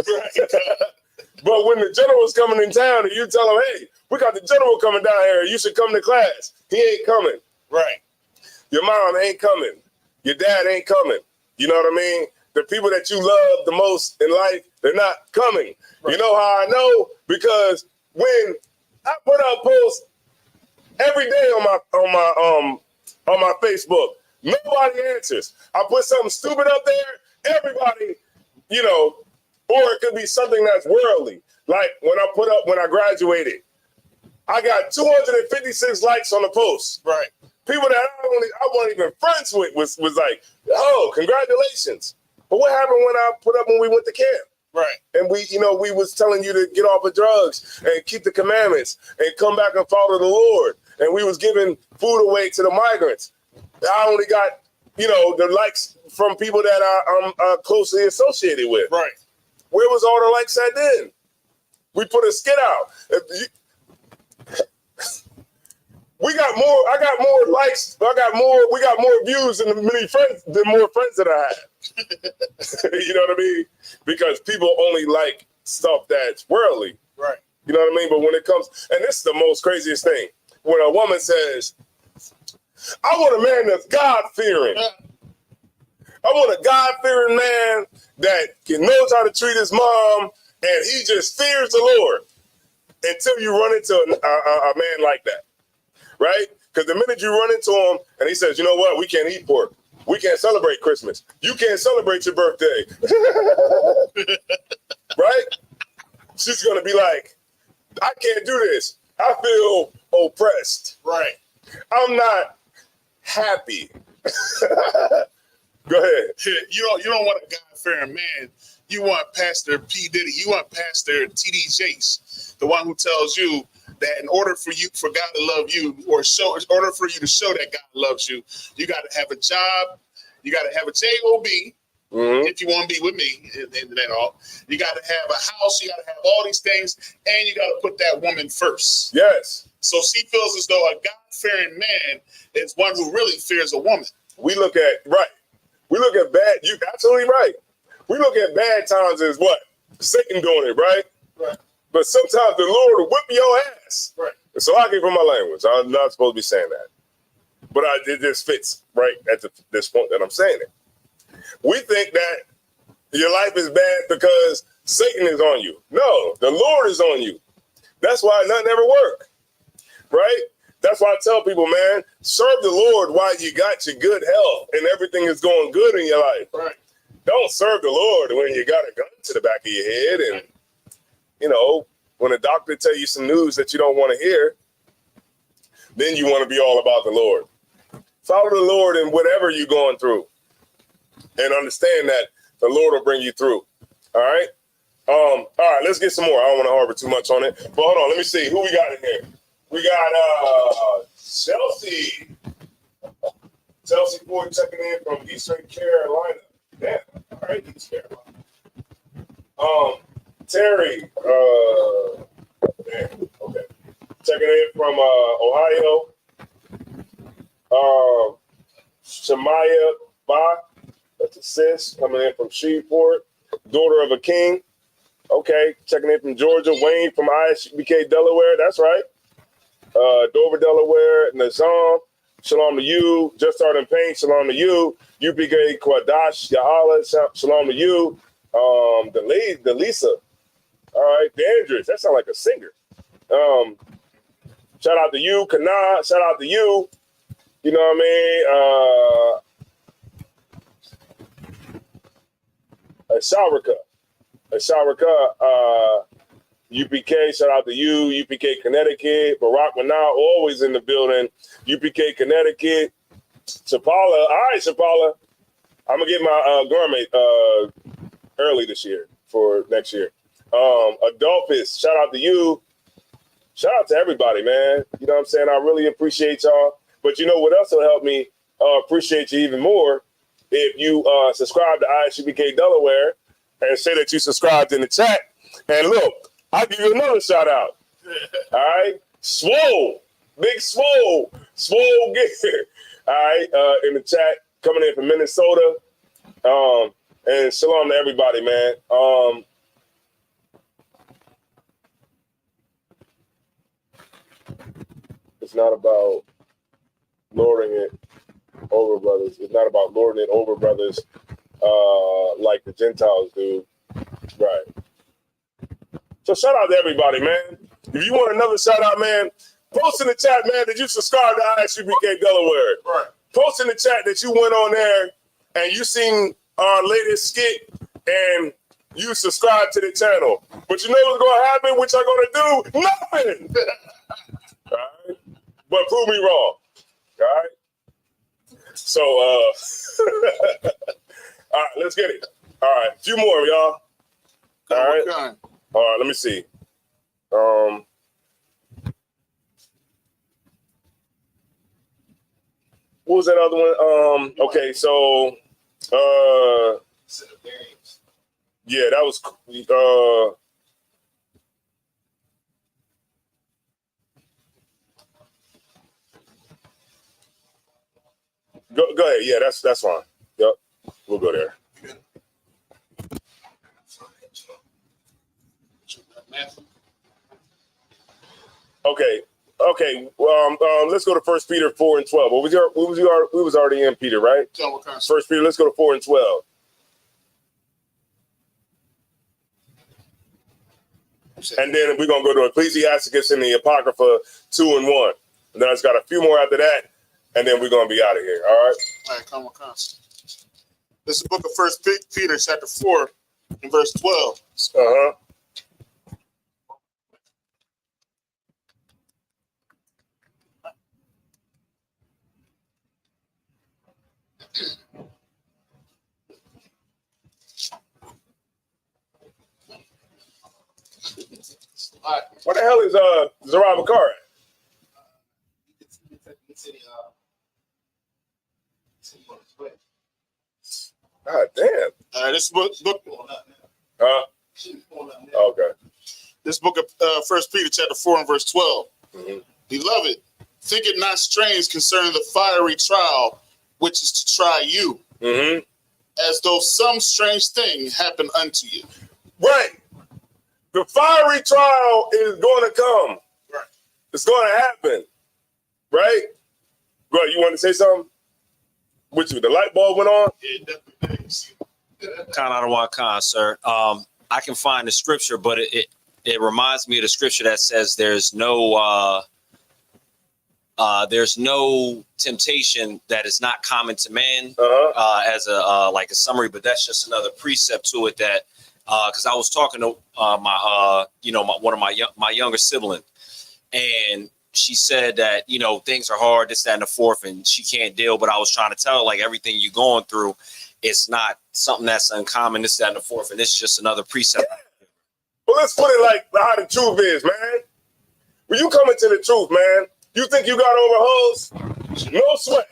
But when the general's coming in town and you tell him, hey, we got the general coming down here, you should come to class. He ain't coming. Right. Your mom ain't coming. Your dad ain't coming. You know what I mean? The people that you love the most in life, they're not coming. Right. You know how I know? Because when I put out posts every day on my Facebook, nobody answers. I put something stupid up there, everybody, or it could be something that's worldly. Like when I graduated, I got 256 likes on the post. Right. People that I wasn't even friends with was like, oh, congratulations. But what happened when I put up when we went to camp? Right. And we was telling you to get off of drugs and keep the commandments and come back and follow the Lord. And we was giving food away to the migrants. I only got, the likes from people that I'm closely associated with. Right. Where was all the likes at then? We put a skit out. I got more likes. We got more views than more friends that I have. You know what I mean? Because people only like stuff that's worldly. Right. You know what I mean? But when it comes, and this is the most craziest thing, when a woman says, I want a man that's God-fearing. I want a God-fearing man that knows how to treat his mom, and he just fears the Lord, until you run into a man like that, right? Because the minute you run into him and he says, you know what, we can't eat pork. We can't celebrate Christmas. You can't celebrate your birthday. Right? She's going to be like, I can't do this. I feel oppressed. Right. I'm not happy. Go ahead. You don't want a God-fearing man. You want Pastor P. Diddy. You want Pastor T.D. Jakes, the one who tells you that in order for God to love you, in order for you to show that God loves you, you got to have a job. You got to have a job. If you want to be with me, and that all. You got to have a house. You got to have all these things, and you got to put that woman first. Yes. So she feels as though a God-fearing man is one who really fears a woman. We look at bad. You're absolutely right. We look at bad times as what? Satan doing it, right? Right. But sometimes the Lord will whip your ass. Right. So I give him my language. I'm not supposed to be saying that. But it just fits right at this point that I'm saying it. We think that your life is bad because Satan is on you. No, the Lord is on you. That's why nothing ever works. Right? That's why I tell people, man, serve the Lord while you got your good health and everything is going good in your life. Right. Don't serve the Lord when you got a gun to the back of your head and, when a doctor tell you some news that you don't want to hear, then you want to be all about the Lord. Follow the Lord in whatever you're going through and understand that the Lord will bring you through. All right? All right, let's get some more. I don't want to harbor too much on it. But hold on, let me see. Who we got in here? We got Chelsea. Chelsea Ford checking in from Eastern Carolina. Damn. All right, East Carolina. Terry. Damn. Okay. Checking in from Ohio. Shemaya Ba. That's a sis coming in from Shreveport. Daughter of a king. Okay. Checking in from Georgia. Wayne from ISBK Delaware. That's right. Dover, Delaware, Nazam, shalom to you. Just starting pain, shalom to you. UPK Kwadash, Yahala, shalom to you. The Lisa, All right, Dangerous. That sounds like a singer. Shout out to you, Kana. Shout out to you. You know what I mean? Asharika, UPK, shout out to you, UPK Connecticut, Barack Manal, always in the building, UPK Connecticut, Chapala, all right, Chapala, I'm going to get my gourmet early this year for next year. Adolphus, shout out to you, shout out to everybody, man, you know what I'm saying, I really appreciate y'all, but you know what else will help me appreciate you even more? If you subscribe to ISUPK Delaware and say that you subscribed in the chat, and look, I'll give you another shout out. All right, Swole, Big Swole, Swole Gear. All right, in the chat, coming in from Minnesota. And shalom to everybody, man. It's not about lording it over brothers. It's not about lording it over brothers like the Gentiles do. Right. So shout out to everybody, man. If you want another shout out, man, post in the chat, man, that you subscribe to ISUPK Delaware. Right. Post in the chat that you went on there and you seen our latest skit and you subscribe to the channel. But you know what's going to happen? What y'all going to do? Nothing. All right. But prove me wrong. All right. So, all right, let's get it. All right, a few more, y'all. All right. All right, let me see. What was that other one? Okay, so yeah, that was Go ahead. Yeah, that's fine. Yep, we'll go there. Okay. Let's go to 1 Peter 4 and 12. We was already in Peter, right? 1 Peter. Let's go to 4 and 12. And then we're gonna go to Ecclesiasticus and the Apocrypha 2 and 1. And then it's got a few more after that. And then we're going to be out of here. All right? All right, come on. This is the book of 1 Peter, chapter 4, and verse 12. Uh-huh. Where the hell is Zariah Bakar at? God damn. All right, this book. Huh? Okay. This book of 1 Peter, chapter 4, and verse 12. Mm-hmm. Beloved, think it not strange concerning the fiery trial which is to try you, mm-hmm. as though some strange thing happened unto you. Right. The fiery trial is going to come. Right. It's going to happen. Right? Bro, you want to say something? With you, the light bulb went on? Yeah, definitely. Khan Adawan Khan, sir. I can find the scripture, but it reminds me of the scripture that says there's no temptation that is not common to man, as a like a summary, but that's just another precept to it that because I was talking to one of my younger sibling, and she said that, things are hard, this, that, and the fourth, and she can't deal. But I was trying to tell her, like, everything you're going through, it's not something that's uncommon, this, that, and the fourth, and it's just another precept. Well, let's put it like how the truth is, man. When you come into the truth, man, you think you got over hoes? No sweat.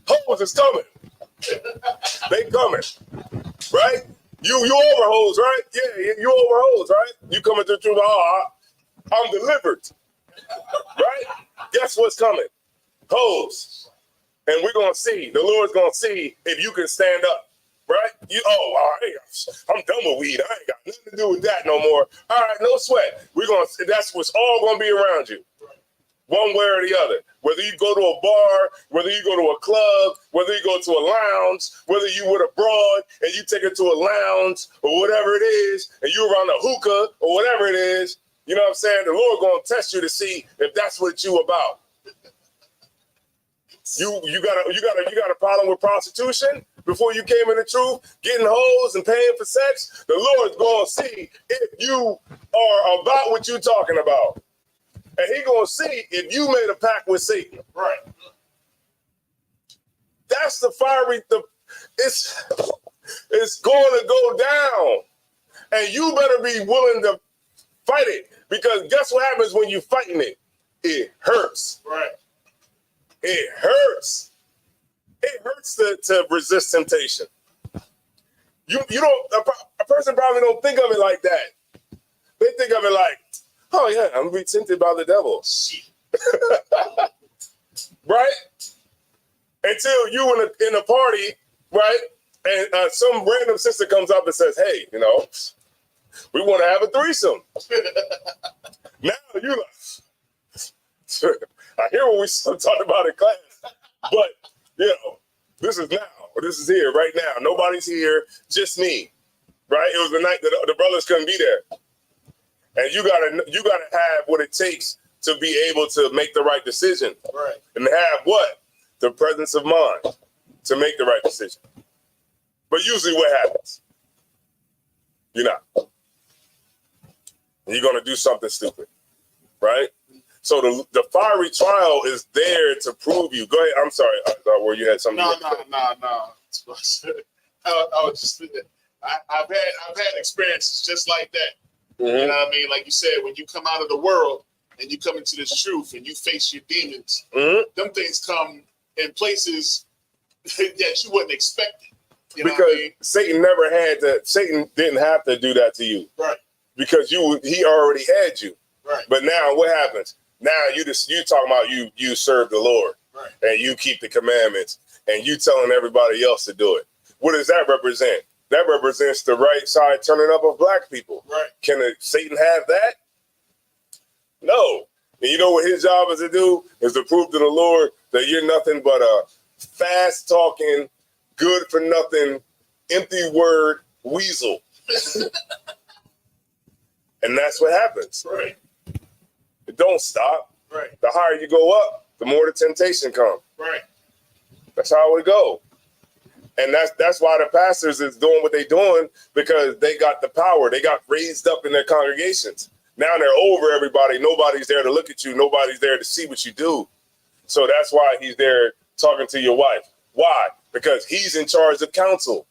Hoes is coming. They coming, right? You over hoes, right? Yeah, you over hoes, right? You coming to the truth, I'm delivered. Right? Guess what's coming? Hoes. And we're going to see. The Lord's going to see if you can stand up. Right? I'm done with weed. I ain't got nothing to do with that no more. All right, no sweat. That's what's all going to be around you. one way or the other. Whether you go to a bar, whether you go to a club, whether you go to a lounge, whether you with a broad and you take her to a lounge or whatever it is, and you around a hookah or whatever it is, you know what I'm saying? The Lord gonna test you to see if that's what you about. You got a problem with prostitution before you came in the truth, getting hoes and paying for sex? The Lord's gonna see if you are about what you talking about. And he gonna see if you made a pact with Satan. Right. That's the fiery, it's going to go down. And you better be willing to fight it. Because guess what happens when you're fighting it? It hurts. Right. It hurts. It hurts to resist temptation. You don't, a person probably don't think of it like that. They think of it like, oh yeah, I'm gonna be tempted by the devil. Right? Until you in a party, right? And some random sister comes up and says, hey, you know, we want to have a threesome. Now you like, I hear what we talked about in class, but you know, this is now, or this is here right now. Nobody's here, just me, right? It was the night that the brothers couldn't be there, and you gotta have what it takes to be able to make the right decision, Right. and have what? The presence of mind to make the right decision. But usually, what happens? You're not. You're gonna do something stupid, right? So the fiery trial is there to prove you. Go ahead. I'm sorry. I thought where you had something. No. I was just. I've had experiences just like that. Mm-hmm. You know what I mean? Like you said, when you come out of the world and you come into this truth and you face your demons, them things come in places that you wouldn't expect it. You know Because what I mean? Satan didn't have to do that to you. Right. Because he already had you. Right. But now what happens? Now you talking about you serve the Lord, right, and you keep the commandments, and you telling everybody else to do it. What does that represent? That represents the right side turning up of black people. Right. Can Satan have that? No. And you know what his job is to do? Is to prove to the Lord that you're nothing but a fast talking, good for nothing, empty word weasel. And that's what happens. right, It don't stop. right, The higher you go up, the more the temptation comes. right. That's how it go. And that's why the pastors is doing what they're doing, because they got the power. They got raised up in their congregations. Now they're over everybody. Nobody's there to look at you. Nobody's there to see what you do. So that's why he's there talking to your wife. Why? Because he's in charge of counsel.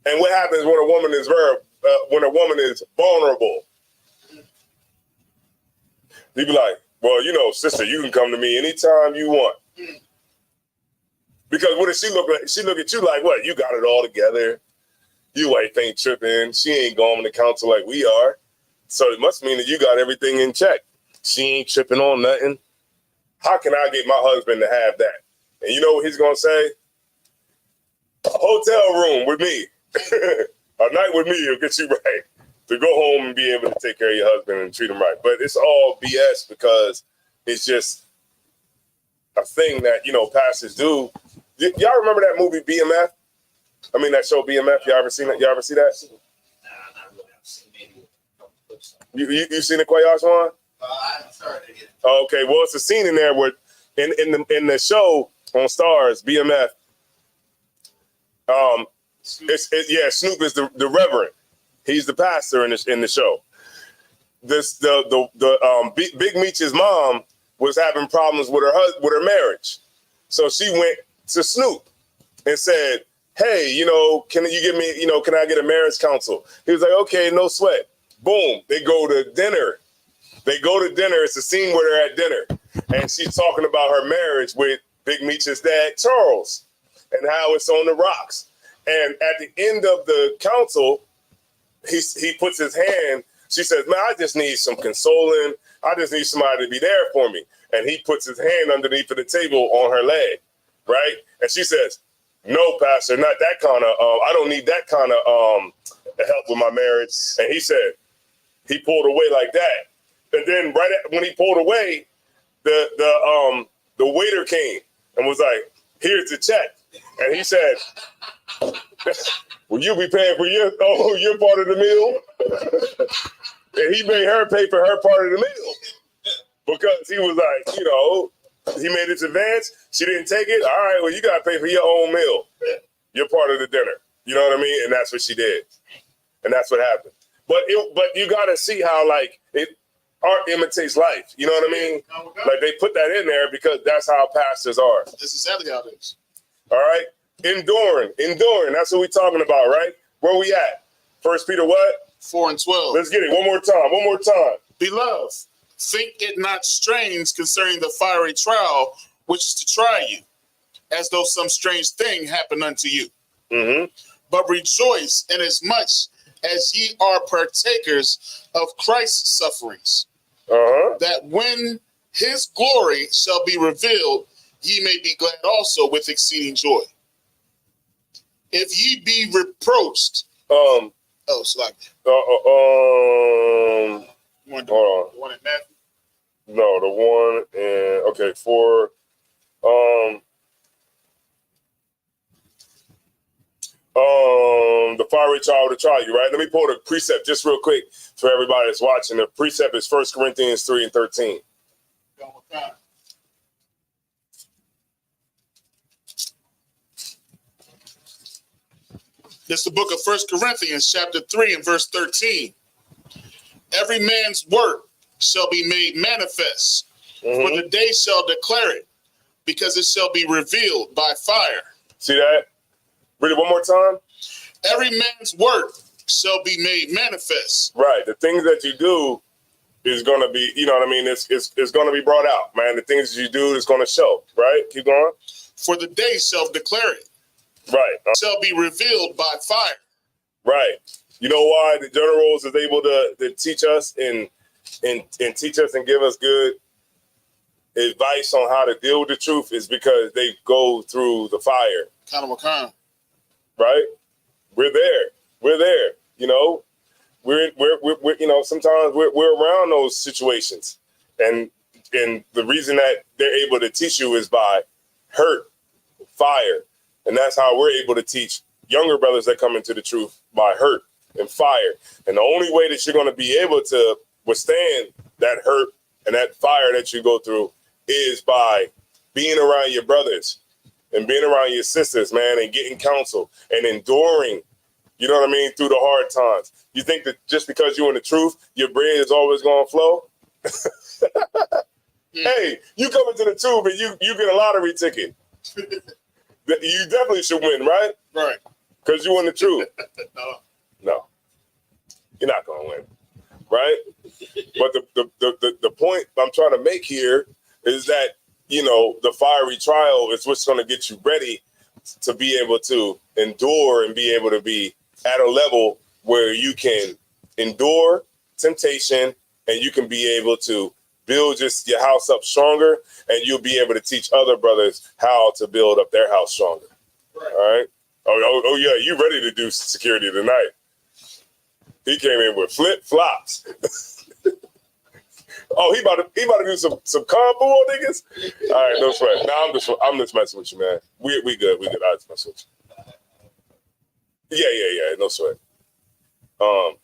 And what happens when a woman is vulnerable? You be like, well, you know, sister, you can come to me anytime you want. Because what does she look like? She look at you like, what? You got it all together. You wife ain't tripping. She ain't going to counsel like we are. So it must mean that you got everything in check. She ain't tripping on nothing. How can I get my husband to have that? And you know what he's going to say? A hotel room with me. A night with me will get you right. To go home and be able to take care of your husband and treat him right. But it's all BS, because it's just a thing that, you know, pastors do. Y'all remember that movie BMF? I mean, that show BMF. Y'all ever seen it? Y'all ever see that? Nah, not really. I've seen maybe a couple clips. You seen it, Quayash one? I haven't started it yet. Okay, well, it's a scene in there where in the show on Stars, BMF, Snoop is the reverend. He's the pastor in the show. Big Meech's mom was having problems with her marriage, so she went to Snoop and said, "Hey, you know, can you give me, you know, can I get a marriage counsel?" He was like, "Okay, no sweat." Boom, they go to dinner. It's a scene where they're at dinner, and she's talking about her marriage with Big Meech's dad, Charles, and how it's on the rocks. And at the end of the counsel, he puts his hand. She says, "Man, I just need some consoling. I just need somebody to be there for me." And he puts his hand underneath of the table on her leg, right? And she says, "No, Pastor, not that kind of. I don't need that kind of help with my marriage." And he said, he pulled away like that. And then when he pulled away, the waiter came and was like, "Here's the check." And he said, "Will you be paying for your part of the meal?" And he made her pay for her part of the meal because he was like, he made his advance. She didn't take it. All right, well, you got to pay for your own meal. You're part of the dinner. You know what I mean? And that's what she did. And that's what happened. But you got to see how art imitates life. You know what I mean? Like they put that in there because that's how pastors are. That's exactly how it is. All right? Enduring. That's what we're talking about, right? Where we at? 1 Peter what? 4 and 12. Let's get it. One more time. Beloved, think it not strange concerning the fiery trial, which is to try you, as though some strange thing happened unto you. Mm-hmm. But rejoice inasmuch as ye are partakers of Christ's sufferings, that when his glory shall be revealed, ye may be glad also with exceeding joy. If ye be reproached, hold on. The one in Matthew? No, the one in for the fiery trial to try you, right? Let me pull the precept just real quick for everybody that's watching. The precept is 1 Corinthians 3 and 13. It's the book of 1 Corinthians, chapter 3 and verse 13. Every man's work shall be made manifest, for the day shall declare it, because it shall be revealed by fire. See that? Read it one more time. Every man's work shall be made manifest. Right. The things that you do is going to be, you know what I mean? It's going to be brought out, man. The things that you do is going to show, right? Keep going. For the day shall declare it. Right. Shall be revealed by fire. Right. You know why the generals is able to teach us and teach us and give us good advice on how to deal with the truth is because they go through the fire. Kind. Right? We're there. You know, we're sometimes we're around those situations, and the reason that they're able to teach you is by hurt, fire, and that's how we're able to teach younger brothers that come into the truth by hurt and fire. And the only way that you're going to be able to withstand that hurt and that fire that you go through is by being around your brothers and being around your sisters, man, and getting counsel and enduring, you know what I mean, through the hard times. You think that just because you're in the truth, your bread is always going to flow? Hey, you come into the truth and you get a lottery ticket. You definitely should win, right? Right. Because you're in the truth. No. You're not going to win, right? But the point I'm trying to make here is that, you know, the fiery trial is what's going to get you ready to be able to endure and be able to be at a level where you can endure temptation and you can be able to build just your house up stronger, and you'll be able to teach other brothers how to build up their house stronger. Right. All right. Oh yeah, you ready to do security tonight? He came in with flip flops. Oh, he about to do some kung fu on niggas. All right, no sweat. Nah, I'm just messing with you, man. We good. I just mess with you. Yeah. No sweat. All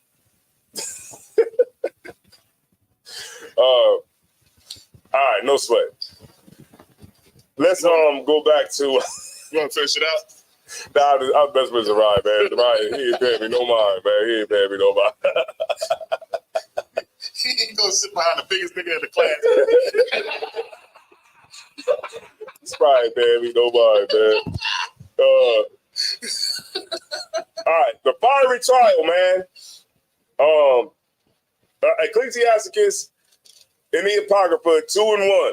right, no sweat. Let's go back to. You want to finish it out? Nah, I'm best with Zariah, man. Zariah, he ain't paying me no mind, man. He ain't paying me no mind. He ain't gonna sit behind the biggest nigga in the class. Sprite, man. We no mind, man. All right, the fiery trial, man. Ecclesiasticus and the Apocrypha 2 and 1.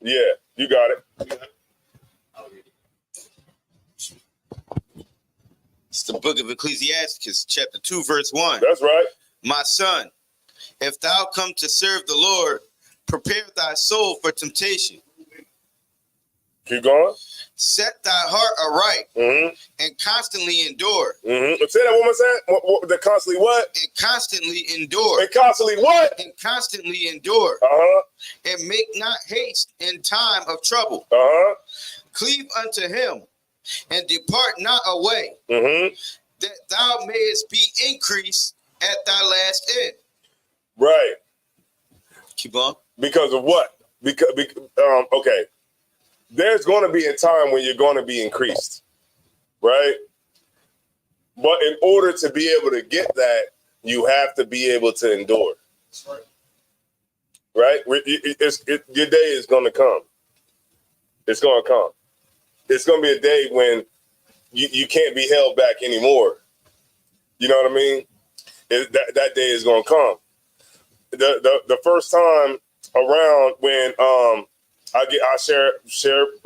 Yeah, you got it. It's the book of Ecclesiasticus, chapter 2, verse 1. That's right. My son, if thou come to serve the Lord, prepare thy soul for temptation. Keep going. Set thy heart aright and constantly endure. Say that one more time. The constantly what? And constantly endure. And constantly what? And constantly endure. And make not haste in time of trouble. Cleave unto him and depart not away, that thou mayest be increased at thy last end. Right. Keep on. Because of what? Because okay. There's going to be a time when you're going to be increased, right? But in order to be able to get that, you have to be able to endure. That's right. Right? Your day is going to come. It's going to come. It's going to be a day when you can't be held back anymore. You know what I mean? That day is going to come. The first time around when I share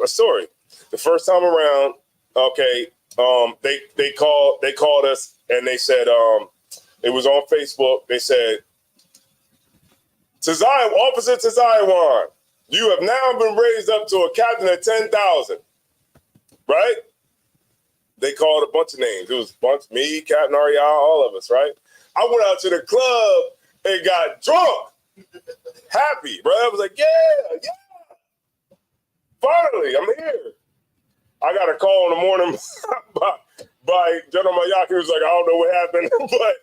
a story. The first time around, okay, they called us and they said it was on Facebook. They said, Officer Tazaiwan, you have now been raised up to a captain of 10,000. Right? They called a bunch of names. It was me, Captain Ariel, all of us. Right? I went out to the club and got drunk, happy, bro. I was like, yeah. Finally, I'm here. I got a call in the morning by General Mayaki. He was like, I don't know what happened, but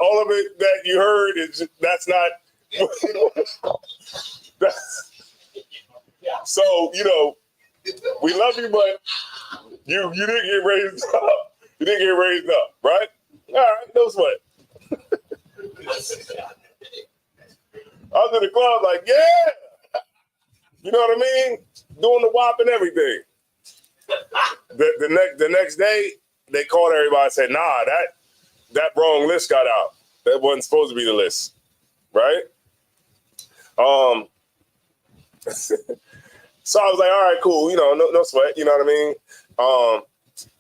all of it that you heard that's not. So we love you, but you didn't get raised up. You didn't get raised up, right? All right, no sweat. I was in the club like, yeah. You know what I mean? Doing the WAP and everything. The next day, they called everybody and said, nah, that wrong list got out. That wasn't supposed to be the list. Right? So I was like, all right, cool. No sweat. You know what I mean?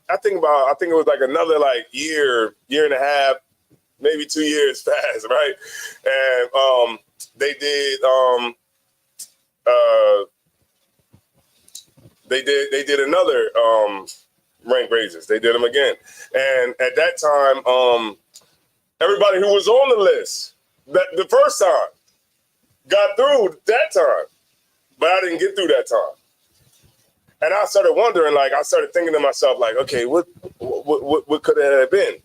I think it was like another year and a half, maybe 2 years passed, right? And they did they did another rank raises. They did them again. And at that time, everybody who was on the list the first time got through that time, but I didn't get through that time. And I started wondering, I started thinking to myself, okay, what could it have been,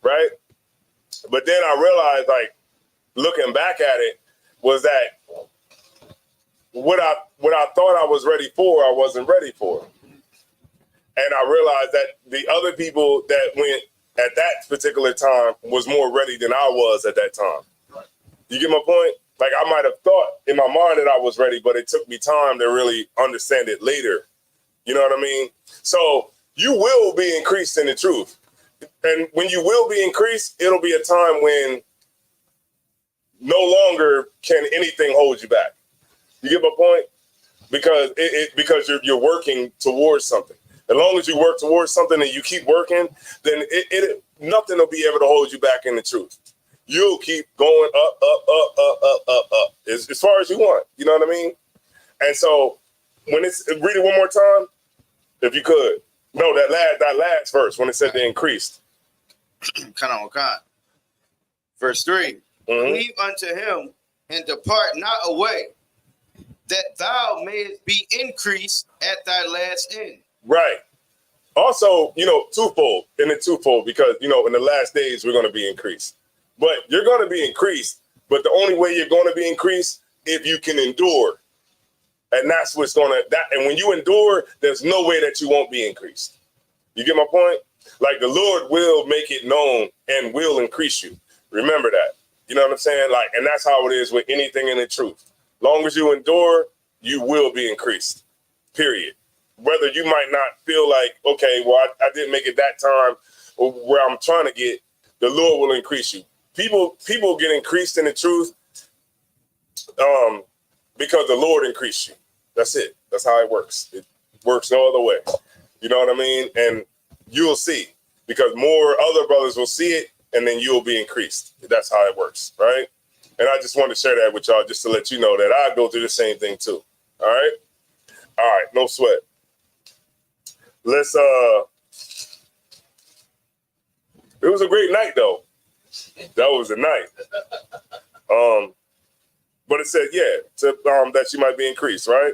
right? But then I realized, looking back at it, was that what I thought I was ready for, I wasn't ready for. And I realized that the other people that went at that particular time was more ready than I was at that time. Right. You get my point? I might have thought in my mind that I was ready, but it took me time to really understand it later. You know what I mean? So you will be increased in the truth. And when you will be increased, it'll be a time when no longer can anything hold you back. You get my point? Because because you're working towards something. As long as you work towards something and you keep working, then nothing will be able to hold you back in the truth. You'll keep going up, as far as you want. You know what I mean? And so read it one more time, if you could. No, that last verse when it said they increased. Verse 3. Cleave unto him and depart not away, that thou mayest be increased at thy last end. Right. Also, twofold, because, in the last days, we're going to be increased. But you're going to be increased, but the only way you're going to be increased if you can endure. And that's what's going to, and when you endure, there's no way that you won't be increased. You get my point? The Lord will make it known and will increase you. Remember that. You know what I'm saying? And that's how it is with anything in the truth. Long as you endure, you will be increased. Period. Whether you might not feel okay, well, I didn't make it that time or where I'm trying to get, the Lord will increase you. People get increased in the truth because the Lord increased you. That's it. That's how it works. It works no other way. You know what I mean? And you'll see, because more other brothers will see it, and then you'll be increased. That's how it works, right? And I just wanted to share that with y'all just to let you know that I go through the same thing too. All right? All right, no sweat. Let's it was a great night though. That was a night. But it said, yeah, that she might be increased, right?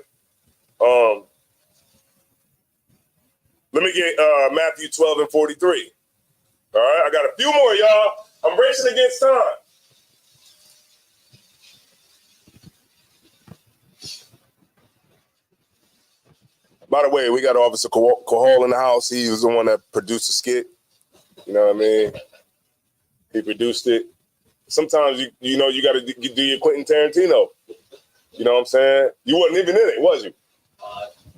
Let me get Matthew 12 and 43. All right, I got a few more, y'all. I'm racing against time. By the way, we got Officer Cahal in the house. He was the one that produced the skit. You know what I mean? He produced it. Sometimes you know you got to do your Quentin Tarantino. You know what I'm saying? You wasn't even in it, was you?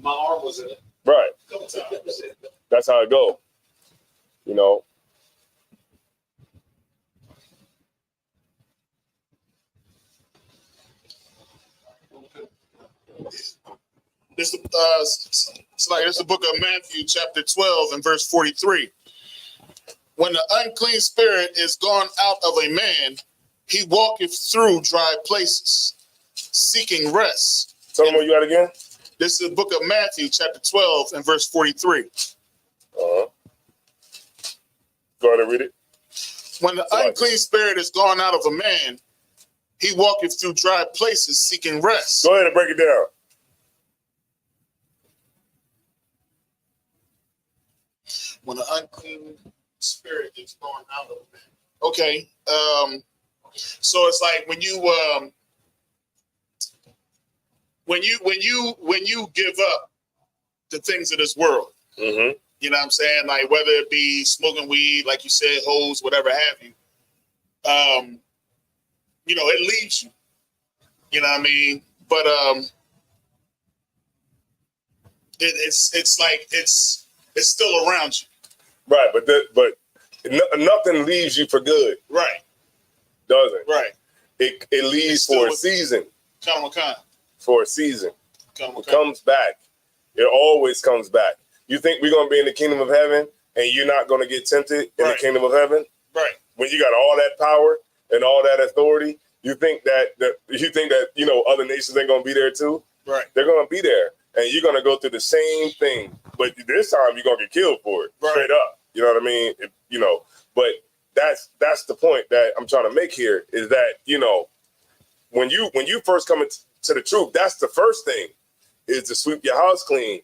My arm was in it. Right. A couple times. That's how it go. You know. This is the book of Matthew, chapter 12, and verse 43. When the unclean spirit is gone out of a man, he walketh through dry places, seeking rest. Tell them what you got again. This is the book of Matthew, chapter 12, and verse 43. Go ahead and read it. When the unclean spirit is gone out of a man, he walketh through dry places, seeking rest. Go ahead and break it down. When the unclean spirit is gone out of a man. Okay. So it's like when you give up the things of this world, mm-hmm. You know what I'm saying? Like whether it be smoking weed, like you said, hoes, whatever have you, you know, it leaves you. You know what I mean? But it's like it's still around you. Right, but nothing leaves you for good. Right. Doesn't. Right. It leaves for a season. For a season. It comes back. It always comes back. You think we're going to be in the kingdom of heaven and you're not going to get tempted in the kingdom of heaven? Right. When you got all that power and all that authority, you think that you know other nations ain't going to be there too? Right. They're going to be there, and you're going to go through the same thing, but this time you're going to get killed for it, straight up. You know what I mean? You know, but that's the point that I'm trying to make here is that, you know, when you first come to the truth, that's the first thing is to sweep your house clean.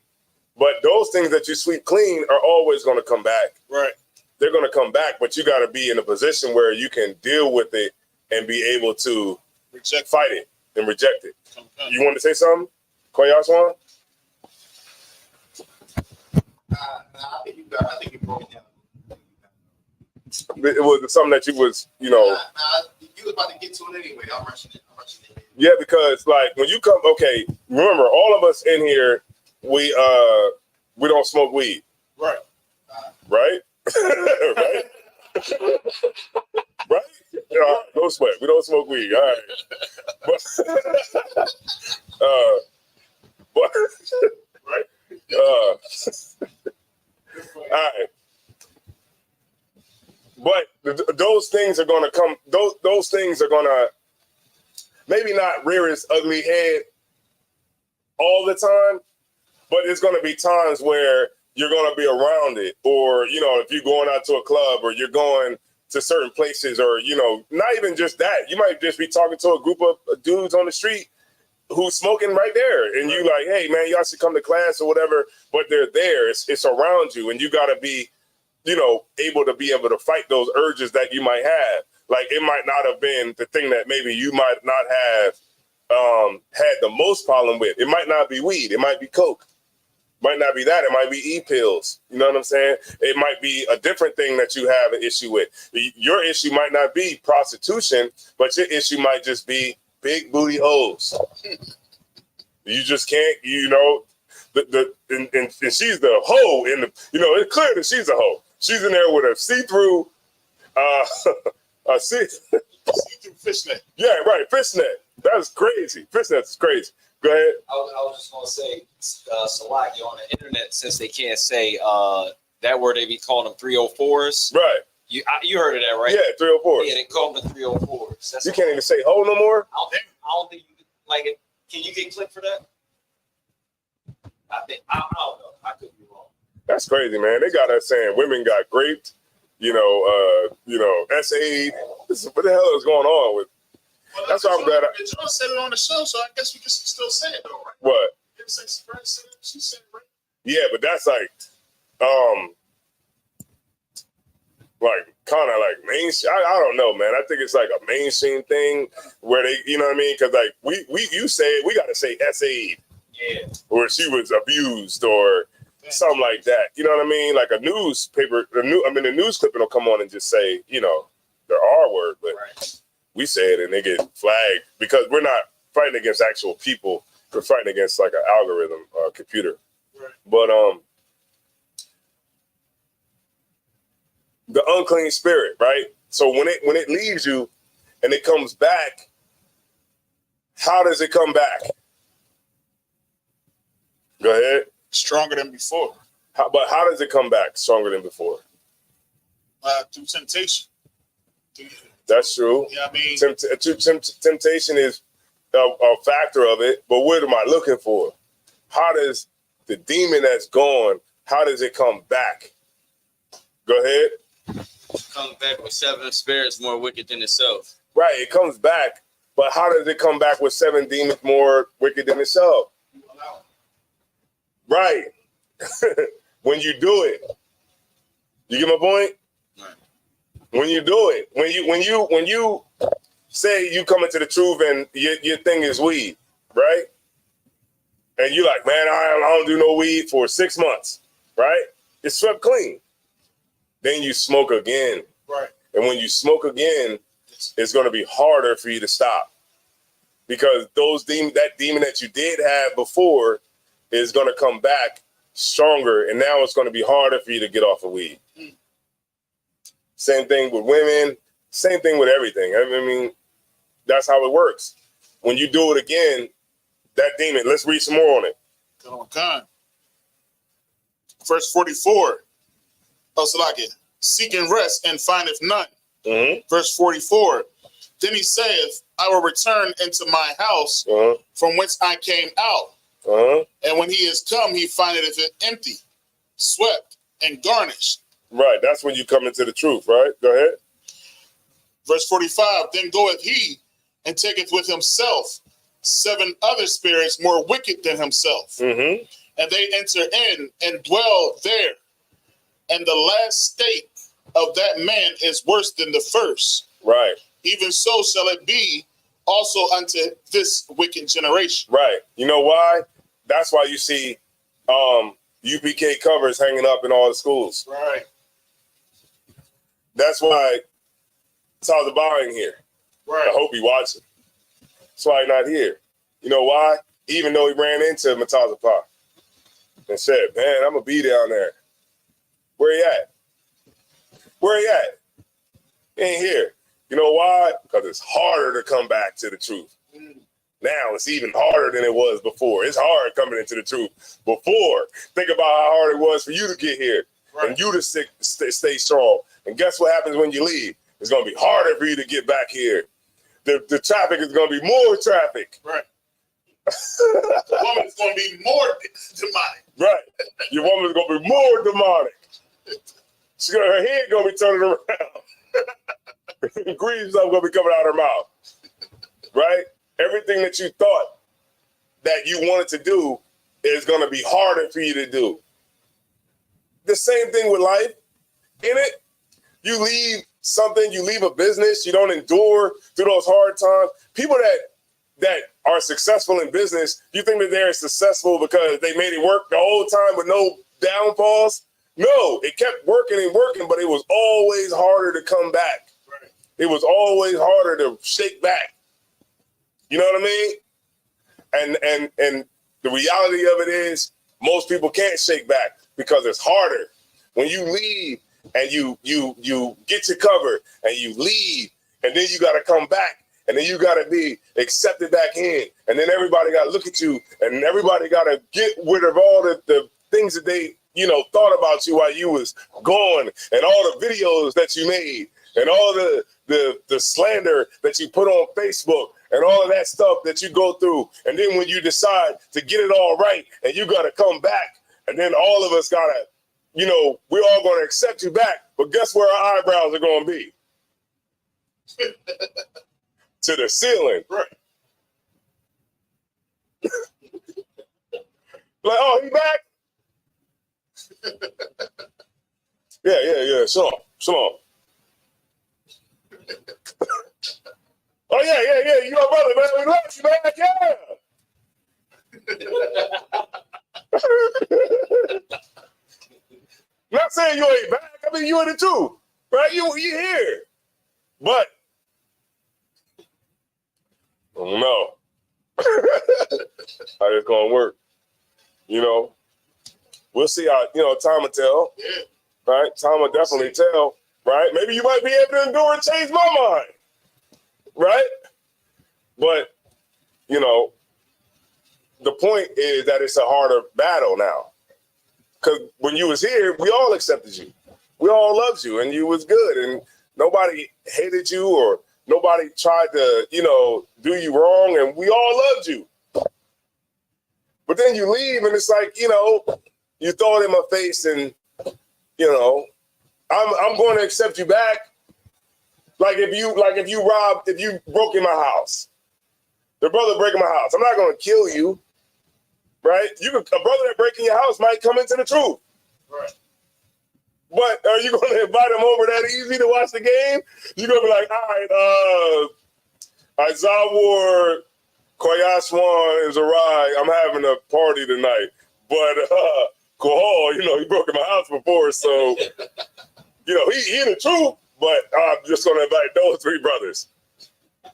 But those things that you sweep clean are always going to come back. Right. They're going to come back, but you got to be in a position where you can deal with it and be able to fight it and reject it. You want to say something? Koyaswan? I think you broke it down. It was something that you was, you know. You was about to get to it anyway. I'm rushing it. Yeah, because like when you come, okay, remember all of us in here, we don't smoke weed. Right. Right? Right? Right? No sweat. We don't smoke weed. All right. But right? All right. But those things are going to come. Those things are going to maybe not rear its ugly head all the time, but it's going to be times where you're going to be around it, or you know, if you're going out to a club or you're going to certain places, or you know, not even just that, you might just be talking to a group of dudes on the street who's smoking right there, and you like, hey man, y'all should come to class or whatever. But they're there. It's around you, and you got to be, you know, able to fight those urges that you might have. Like it might not have been the thing that maybe you might not have had the most problem with. It might not be weed. It might be coke. Might not be that. It might be e-pills. You know what I'm saying? It might be a different thing that you have an issue with. Your issue might not be prostitution, but your issue might just be big booty hoes. You just can't, you know, and she's the hoe in the, you know, it's clear that she's a hoe. She's in there with a see-through, see-through fishnet. Yeah, right, fishnet. That's crazy. Fishnet's crazy. Go ahead. I was just going to say, Salaki, on the internet, since they can't say that word, they be calling them 304s. Right. You heard of that, right? Yeah, 304s. Yeah, they call them the 304s. You can't even say hoe no more? I don't think you can, like it. Can you get clipped for that? think I don't know. I could be wrong. That's crazy, man. They got us saying women got raped, S.A. What the hell is going on with? Well, that's why I'm glad. John said it on the show, so I guess we can still say it though, right? What? She said it, right? Yeah, but that's like kind of like mainstream. I don't know, man. I think it's like a mainstream thing where they, you know what I mean? Because like you say it, we got to say S.A. Yeah. Or she was abused or something like that. You know what I mean? Like a newspaper, the news clipping will come on and just say, the R word, but we say it and they get flagged because we're not fighting against actual people. We're fighting against like an algorithm, computer. Right. But the unclean spirit, right? So when it leaves you and it comes back, how does it come back? Go ahead. Stronger than before. But how does it come back stronger than before? Through temptation. That's true. Yeah, I mean, temptation is a factor of it, but what am I looking for? How does the demon that's gone, how does it come back? Go ahead. Comes back with 7 spirits more wicked than itself. Right, it comes back, but how does it come back with 7 demons more wicked than itself? Right. When you do it. You get my point? Right. When you do it. When you say you come into the truth and your thing is weed, right? And you're like, man, I don't do no weed for 6 months, right? It's swept clean. Then you smoke again. Right. And when you smoke again, it's going to be harder for you to stop. Because that demon that you did have before is going to come back stronger, and now it's going to be harder for you to get off of weed. Same thing with women, same thing with everything. I mean, that's how it works. When you do it again, that demon, let's read some more on it. Verse 44. Salaki, seeking rest and findeth none. Mm-hmm. Verse 44. Then he saith, I will return into my house from whence I came out. And when he is come, he findeth it empty, swept, and garnished. Right, that's when you come into the truth, right? Go ahead. Verse 45, then goeth he and taketh with himself 7 other spirits more wicked than himself. Mm-hmm. And they enter in and dwell there. And the last state of that man is worse than the first. Right. Even so shall it be also unto this wicked generation. Right. You know why? That's why you see UPK covers hanging up in all the schools. Right. That's why Taza Bar ain't here. Right. I hope he watching. That's why he's not here. You know why? Even though he ran into Mataza Pa and said, man, I'm going to be down there. Where he at? Where he at? He ain't here. You know why? Because it's harder to come back to the truth. Now it's even harder than it was before. It's hard coming into the truth. Before, think about how hard it was for you to get here and you to stay strong. And guess what happens when you leave? It's going to be harder for you to get back here. The traffic is going to be more traffic. Right. The woman's going to be more demonic. Right. Your woman's going to be more demonic. Her head going to be turning around. Grieves up going to be coming out of her mouth. Right? Everything that you thought that you wanted to do is going to be harder for you to do. The same thing with life. In it, you leave something, you leave a business, you don't endure through those hard times. People that are successful in business, you think that they're successful because they made it work the whole time with no downfalls? No, it kept working and working, but it was always harder to come back. Right. It was always harder to shake back. You know what I mean? And the reality of it is most people can't shake back because it's harder. When you leave and you get your cover and you leave and then you got to come back and then you got to be accepted back in and then everybody got to look at you and everybody got to get rid of all the things that they, thought about you while you was gone and all the videos that you made and all the slander that you put on Facebook and all of that stuff that you go through. And then when you decide to get it all right and you got to come back, and then all of us got to, you know, we're all going to accept you back. But guess where our eyebrows are going to be? To the ceiling. Right. Like, oh, he back? Yeah. Shalom. Oh, yeah. You my brother, man. We love you, man. Yeah. Not saying you ain't back. I mean, you in it too, right? You here. But, no. How it's going to work. You know, we'll see how, you know, time will tell. Yeah. Right? Time will definitely tell. Right? Maybe you might be able to endure and change my mind. Right? But, you know, the point is that it's a harder battle now. Because when you was here, we all accepted you. We all loved you, and you was good. And nobody hated you or nobody tried to, you know, do you wrong, and we all loved you. But then you leave, and it's like, you know, you throw it in my face, and, you know, I'm going to accept you back. Like if you broke in my house, the brother breaking my house, I'm not going to kill you, right? A brother that breaking your house might come into the truth. Right. But are you going to invite him over that easy to watch the game? You're going to be like, all right, Zawar, Koyaswan, and Zarai, I'm having a party tonight. But Kohol, you know, he broke in my house before, so, you know, he in the truth, but I'm just going to invite those three brothers.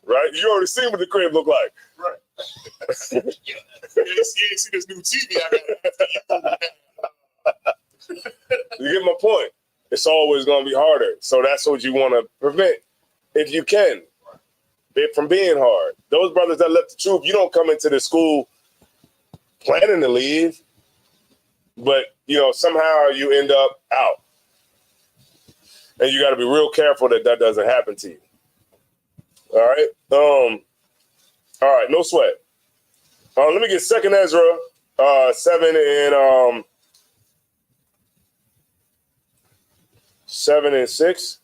Right? You already seen what the crib look like. Right. You ain't see this new TV I got. You get my point. It's always going to be harder. So that's what you want to prevent, if you can, it from being hard. Those brothers that left the truth, you don't come into the school planning to leave, but, you know, somehow you end up out. And you got to be real careful that that doesn't happen to you. All right? All right, no sweat. Let me get 2nd Ezra 7 and 7 and 6.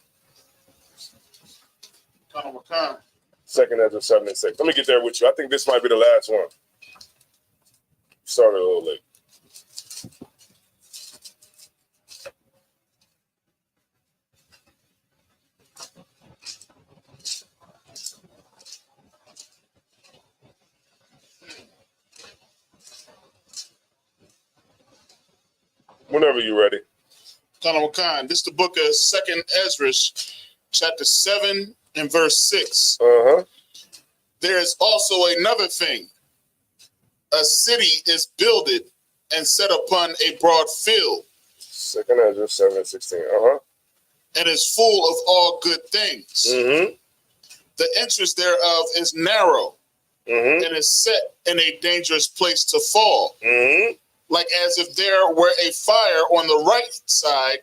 2nd Ezra 7 and 6. Let me get there with you. I think this might be the last one. Started a little late. Whenever you're ready. Khan, this is the book of 2nd Ezra, chapter 7 and verse 6. There is also another thing. A city is builded and set upon a broad field. 2nd Ezra 7 and 16. And is full of all good things. The entrance thereof is narrow and is set in a dangerous place to fall. Like as if there were a fire on the right side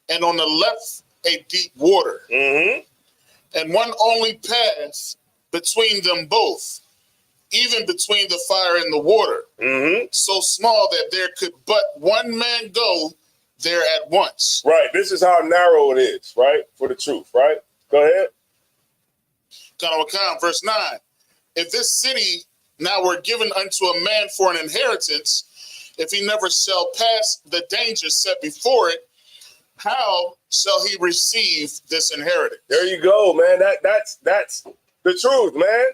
and on the left a deep water. And one only path between them both, even between the fire and the water, so small that there could but one man go there at once. Right. This is how narrow it is, right? For the truth, right? Go ahead. Khan, verse 9. If this city now were given unto a man for an inheritance, if he never shall pass the danger set before it, how shall he receive this inheritance? There you go, man. That's the truth, man.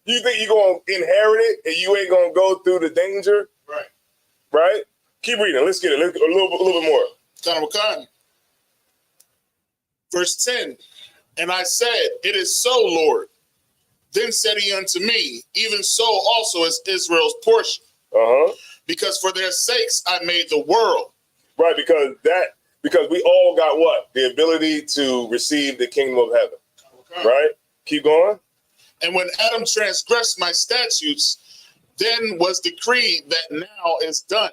You think you're going to inherit it and you ain't going to go through the danger? Right. Right? Keep reading. Let's get it. A little bit more. Khan. Verse 10. And I said, it is so, Lord. Then said he unto me, even so also is Israel's portion. Because for their sakes I made the world. Right, because we all got what? The ability to receive the kingdom of heaven. Right? Keep going. And when Adam transgressed my statutes, then was decreed that now is done.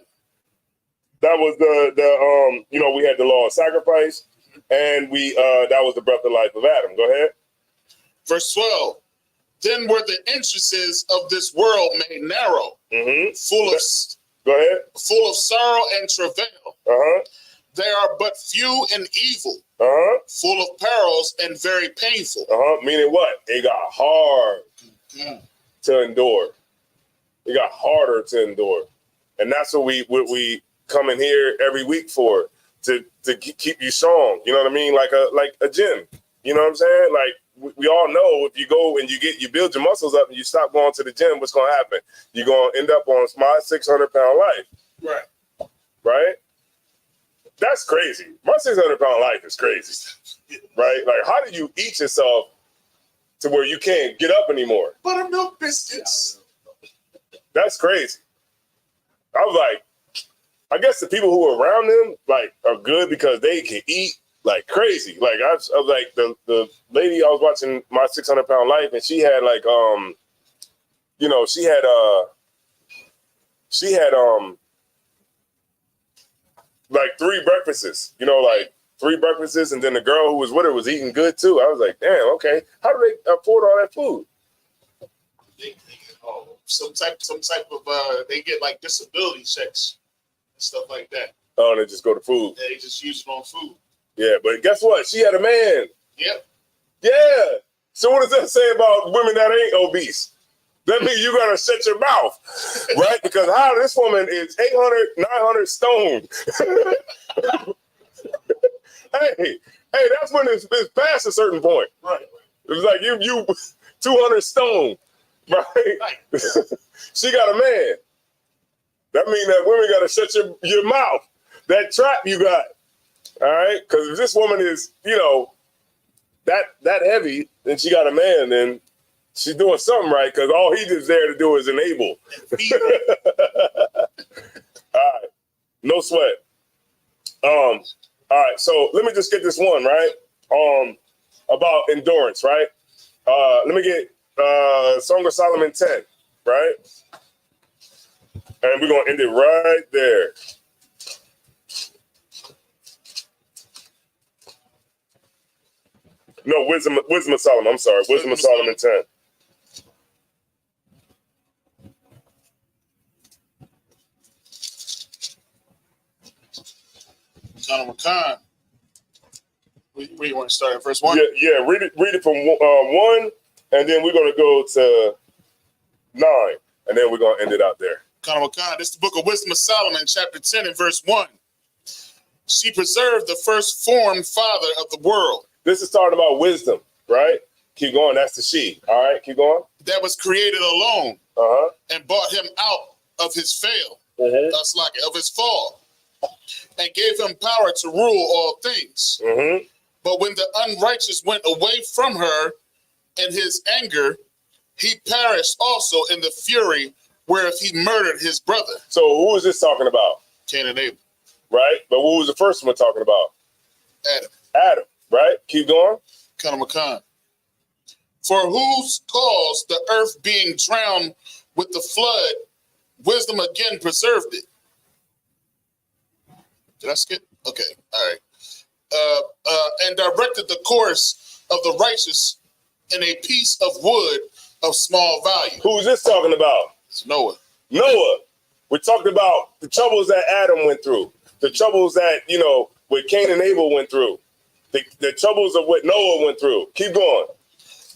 That was the you know, we had the law of sacrifice, and we that was the breath of life of Adam. Go ahead. Verse 12. Then were the entrances of this world made narrow, full of full of sorrow and travail. They are but few and evil, full of perils and very painful. Meaning what? It got hard to endure. It got harder to endure, and that's what we come in here every week for, to keep you strong. You know what I mean? Like a gym. You know what I'm saying? Like we all know, if you go and you build your muscles up and you stop going to the gym, what's going to happen? You're going to end up on my 600-pound life. Right? That's crazy. My 600-pound life is crazy. Right? Like, how do you eat yourself to where you can't get up anymore? Buttermilk biscuits. That's crazy. I was like, I guess the people who are around them like are good because they can eat like crazy. Like I was like the lady I was watching My 600-Pound Life, and she had like you know, she had like 3 breakfasts, you know, like 3 breakfasts, and then the girl who was with her was eating good too. I was like, damn, okay, how do they afford all that food? Some type of they get like disability checks and stuff like that. Oh, and they just go to food. They just use it on food. Yeah, but guess what? She had a man. Yep. Yeah. So what does that say about women that ain't obese? That means you gotta shut your mouth, right? Because how this woman is 800, 900 stone. hey, that's when it's past a certain point. Right. It's like you 200 stone, right? She got a man. That means that women gotta shut your mouth. That trap you got. All right, because if this woman is, you know, that heavy, and she got a man, then she's doing something right. Because all he is there to do is enable. All right, no sweat. All right, so let me just get this one right. About endurance, right? Let me get Song of Solomon 10, right? And we're gonna end it right there. No, Wisdom of Solomon. I'm sorry. Wisdom of Solomon 10. Khan. Where you want to start at verse 1? Yeah. Read it from 1, and then we're going to go to 9, and then we're going to end it out there. Khan. This is the book of Wisdom of Solomon, chapter 10 and verse 1. She preserved the first formed father of the world. This is talking about wisdom, right? Keep going. That's the she. All right, keep going. That was created alone and brought him out of his fail. That's like of his fall, and gave him power to rule all things. But when the unrighteous went away from her in his anger, he perished also in the fury whereof he murdered his brother. So who is this talking about? Cain and Abel. Right, but what was the first one talking about? Adam. Right? Keep going. Khan. For whose cause the earth being drowned with the flood, wisdom again preserved it. Did I skip? Okay, all right. And directed the course of the righteous in a piece of wood of small value. Who's this talking about? It's Noah. Noah. We're talking about the troubles that Adam went through, the troubles that, you know, what Cain and Abel went through. The troubles of what Noah went through. Keep going.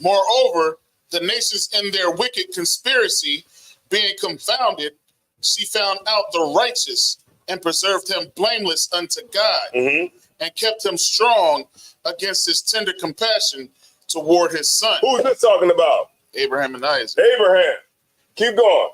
Moreover, the nations in their wicked conspiracy being confounded, she found out the righteous and preserved him blameless unto God and kept him strong against his tender compassion toward his son. Who's this talking about? Abraham and Isaac. Abraham. Keep going.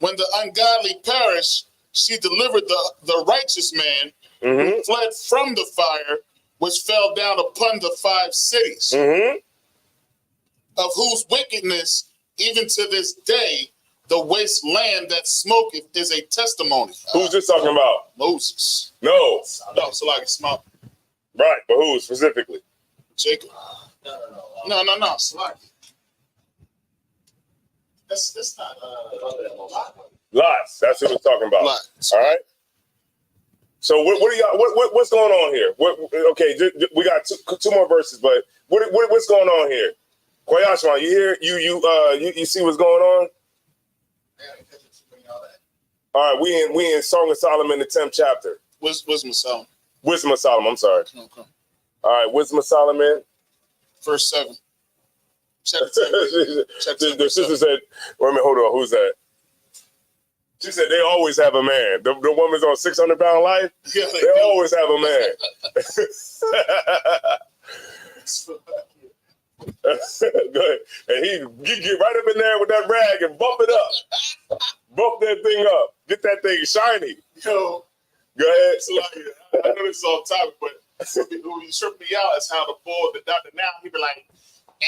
When the ungodly perished, she delivered the righteous man who fled from the fire, which fell down upon the 5 cities, of whose wickedness, even to this day, the waste land that smoketh is a testimony. Who's this talking about? Moses. No. No, so like it's small. Right, but who specifically? Jacob. No. Slack. That's not Lots. That's what we're talking about. Lots. All right. So what are y'all? What's going on here? Okay, we got two more verses, but what's going on here? Koyashwan, you hear? You see what's going on? All right, we in Song of Solomon, the 10th chapter. Wisdom of Solomon. Wisdom of Solomon, I'm sorry. Okay. All right, Wisdom of Solomon. Verse 7. Chapter 10. The sister said, wait a minute, hold on, who's that? She said they always have a man. The woman's on 600-pound life, Yeah, they always have a man. Go ahead. And he get right up in there with that rag and bump it up. Bump that thing up. Get that thing shiny. Yo, Go ahead. it's like, I know this is all topic, but what you trip me out is how the doctor now, he be like,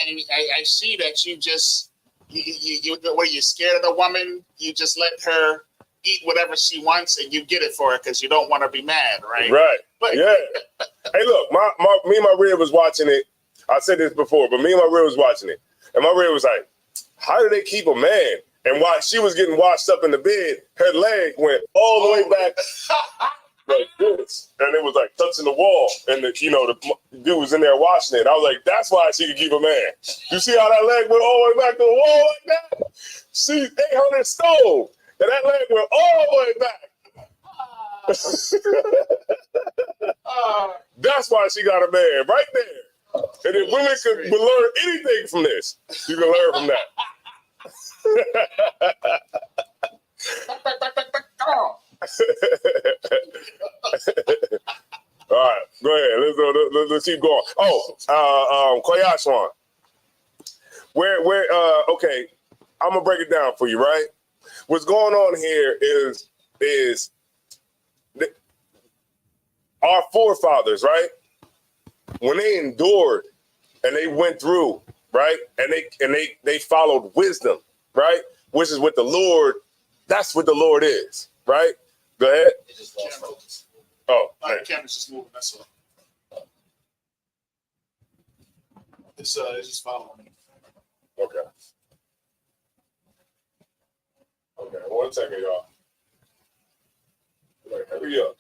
and I see that you just, what, you're scared of the woman, you just let her eat whatever she wants and you get it for her because you don't want to be mad, right? Right. But, Yeah. Hey, look, me and my rib was watching it. I said this before, but me and my rib was watching it. And my rib was like, how do they keep a man? And while she was getting washed up in the bed, her leg went all the way back like this. And it was like touching the wall. And the dude was in there washing it. I was like, that's why she could keep a man. You see how that leg went all the way back to the wall like that? She's 800 stone. And that leg went all the way back. That's why she got a man right there. And if women could learn anything from this, you can learn from that. All right, go ahead. Let's keep going. Koyashwan. Okay, I'm gonna break it down for you, right? What's going on here is our forefathers, right? When they endured and they went through, right? And they followed wisdom, right? Which is what the Lord, that's what the Lord is, right? Go ahead. Oh, the camera's just moving, that's all. It's just following me. Okay. Okay, 1 second, y'all. Right, hurry up.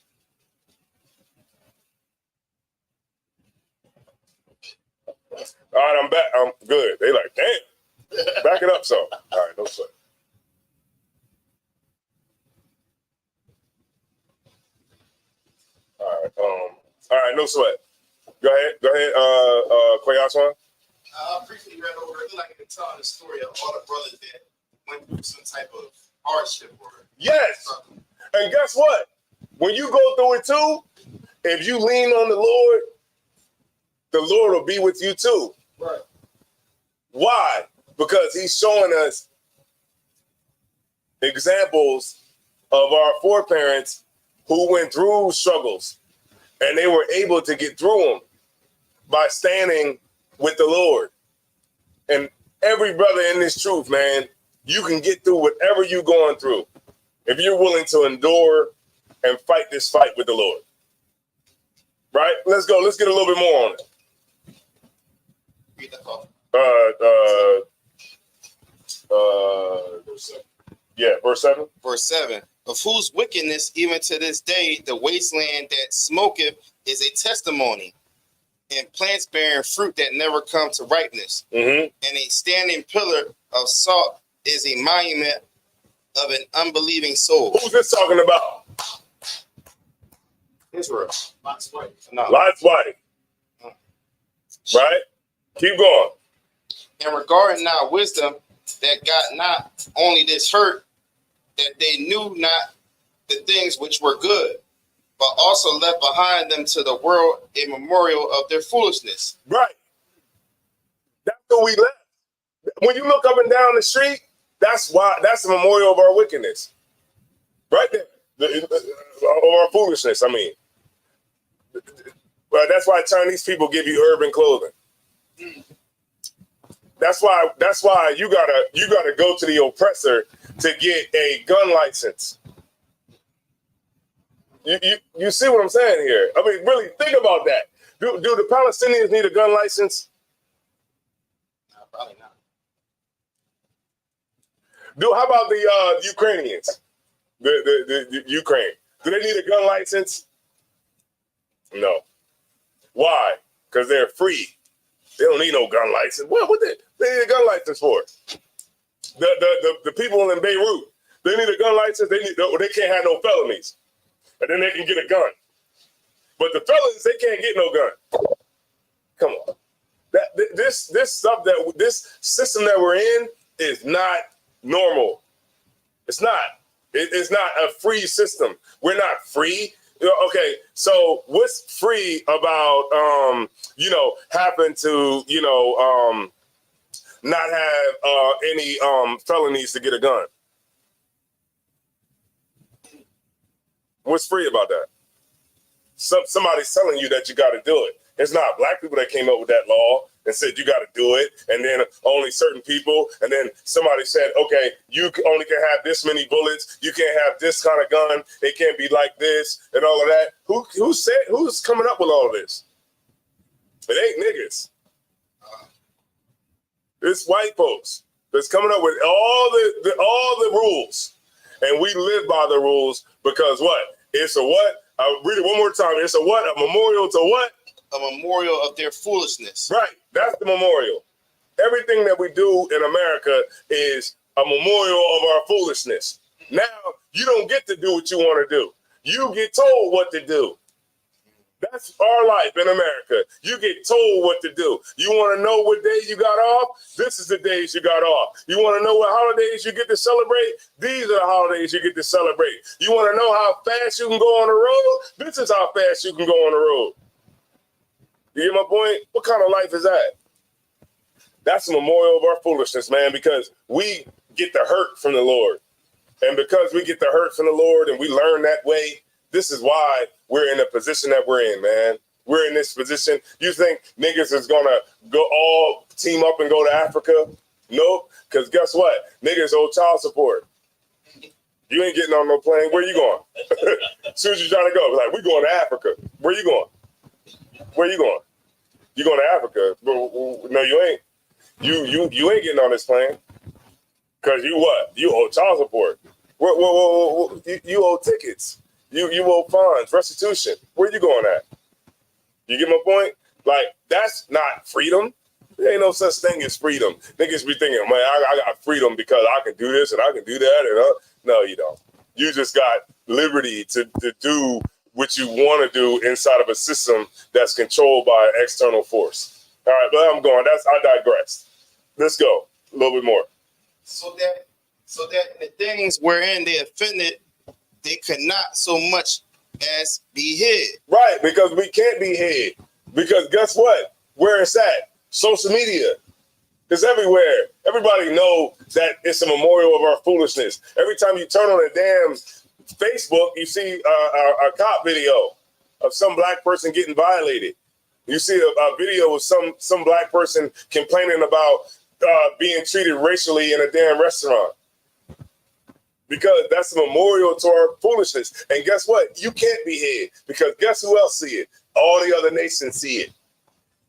All right, I'm back. I'm good. They like, damn. Back it up some. All right, no sweat. All right, no sweat. Go ahead, Koyashwan. I briefly read over it, like it's telling the story of all the brothers that went through some type of hardship or yes. And guess what? When you go through it too, if you lean on the Lord will be with you too. Right. Why? Because he's showing us examples of our foreparents who went through struggles and they were able to get through them by standing with the Lord. And every brother in this truth, man, you can get through whatever you're going through if you're willing to endure and fight this fight with the Lord. Right? Let's go. Let's get a little bit more on it. Read that off. Verse 7. Verse 7. Of whose wickedness even to this day the wasteland that smoketh is a testimony, and plants bearing fruit that never come to ripeness. Mm-hmm. And a standing pillar of salt is a monument of an unbelieving soul. Who's this talking about? Israel. Lot's wife. No. Lot's wife. Right? Keep going. And regarding not wisdom, that got not only this hurt, that they knew not the things which were good, but also left behind them to the world a memorial of their foolishness. Right. That's what we left. When you look up and down the street, that's the memorial of our wickedness. Right there. Of our foolishness, I mean. But that's why Chinese people give you urban clothing. That's why you gotta go to the oppressor to get a gun license. You see what I'm saying here? I mean, really think about that. Do the Palestinians need a gun license? No, probably not. How about the Ukrainians? The Ukraine. Do they need a gun license? No. Why? Because they're free. They don't need no gun license. What they need a gun license for it. The people in Beirut, they need a gun license. They can't have no felonies, and then they can get a gun. But the felons, they can't get no gun. Come on, this stuff this system that we're in is not normal. It's not. It's not a free system. We're not free. Okay, so what's free about having to not have any felonies to get a gun? What's free about that? Somebody's telling you that you got to do it. It's not black people that came up with that law and said you got to do it, and then only certain people, and then somebody said, okay, you only can have this many bullets, you can't have this kind of gun, it can't be like this, and all of that. Who's coming up with all of this? It ain't niggas. It's white folks that's coming up with all the rules, and we live by the rules because what? It's a what? I'll read it one more time. It's a what? A memorial to what? A memorial of their foolishness. Right. That's the memorial. Everything that we do in America is a memorial of our foolishness. Now, you don't get to do what you want to do. You get told what to do. That's our life in America. You get told what to do. You want to know what day you got off? This is the days you got off. You want to know what holidays you get to celebrate? These are the holidays you get to celebrate. You want to know how fast you can go on the road? This is how fast you can go on the road. You get my point? What kind of life is that? That's a memorial of our foolishness, man, because we get the hurt from the Lord. And because we get the hurt from the Lord and we learn that way, this is why we're in the position that we're in, man. We're in this position. You think niggas is going to go all team up and go to Africa? Nope. Because guess what? Niggas owe child support. You ain't getting on no plane. Where you going? As soon as you trying to go, like, we going to Africa. Where you going? Where you going? You going to Africa? No, you ain't. You ain't getting on this plane. Because you what? You owe child support. You owe tickets. You owe funds, restitution. Where you going at? You get my point? Like, that's not freedom. There ain't no such thing as freedom. Niggas be thinking, man, I got freedom because I can do this and I can do that. And no, you don't. You just got liberty to do what you want to do inside of a system that's controlled by an external force. All right, but I'm going. I digress. Let's go a little bit more. So that the things wherein they offended, they could not so much as be hid. Right, because we can't be hid. Because guess what? Where it's at? Social media. It's everywhere. Everybody know that it's a memorial of our foolishness. Every time you turn on a damn Facebook, you see a cop video of some black person getting violated. You see a video of some black person complaining about being treated racially in a damn restaurant. Because that's a memorial to our foolishness. And guess what? You can't be hid. Because guess who else see it? All the other nations see it.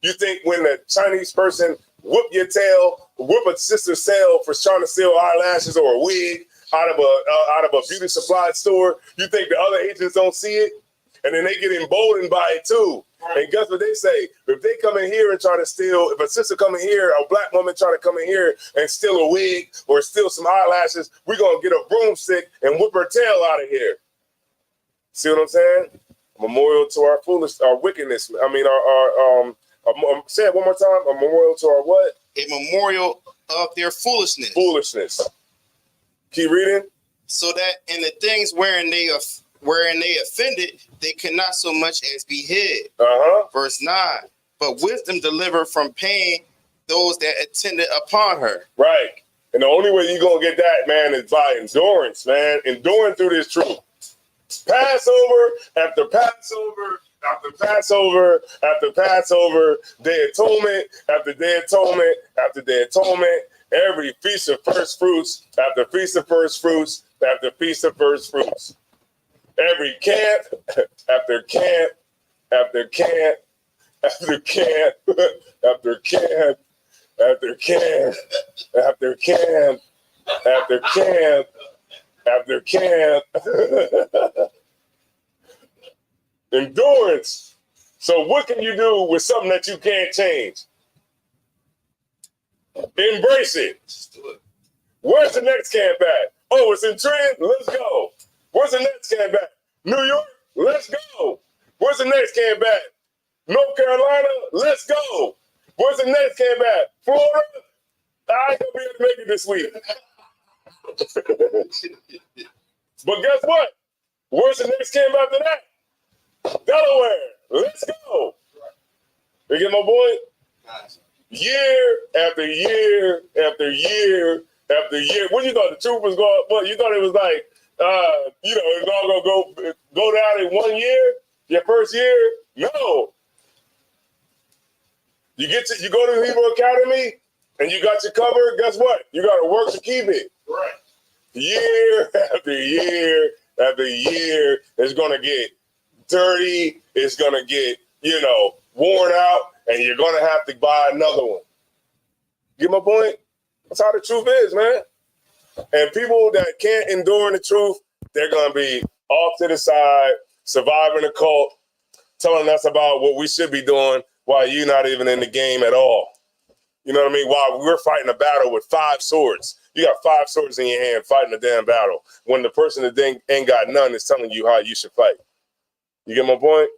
You think when a Chinese person whoop a sister's tail for trying to steal eyelashes or a wig out of a beauty supply store, you think the other agents don't see it? And then they get emboldened by it too. And guess what they say? If they come in here and try to steal, if a sister come in here, a black woman try to come in here and steal a wig or steal some eyelashes, we're going to get a broomstick and whip her tail out of here. See what I'm saying? Memorial to our wickedness. I mean, say it one more time. A memorial to our what? A memorial of their foolishness. Foolishness. Keep reading. So that in the things wherein they offended, they could not so much as be hid. Verse 9. But wisdom delivered from pain those that attended upon her. Right. And the only way you're going to get that, man, is by endurance, man. Enduring through this truth. Passover after Passover after Passover after Passover, Day of Atonement after Day of Atonement after Day of Atonement, every Feast of First Fruits after Feast of First Fruits after Feast of First Fruits. Every camp after camp after camp after camp after camp after camp after camp after camp after camp. Endurance. So what can you do with something that you can't change? Embrace it. Where's the next camp at? Oh, it's in Trenton? Let's go. Where's the next camp at? New York? Let's go. Where's the next camp at? North Carolina? Let's go. Where's the next camp at? Florida? I ain't gonna be able to make it this week. But guess what? Where's the next camp after that? Delaware. Let's go. You get my point? Nice. Year after year after year after year. What you thought the truth was going? What you thought it was like? It's all gonna go down in 1 year. Your first year? No. You go to the Hebrew Academy and you got your cover. Guess what? You got to work to keep it. Right. Year after year after year, it's gonna get dirty. It's gonna get worn out, and you're gonna have to buy another one. Get my point? That's how the truth is, man. And people that can't endure the truth, they're gonna be off to the side, surviving a cult, telling us about what we should be doing while you're not even in the game at all. You know what I mean? While we're fighting a battle with 5 swords. You got 5 swords in your hand fighting a damn battle when the person that ain't got none is telling you how you should fight. You get my point?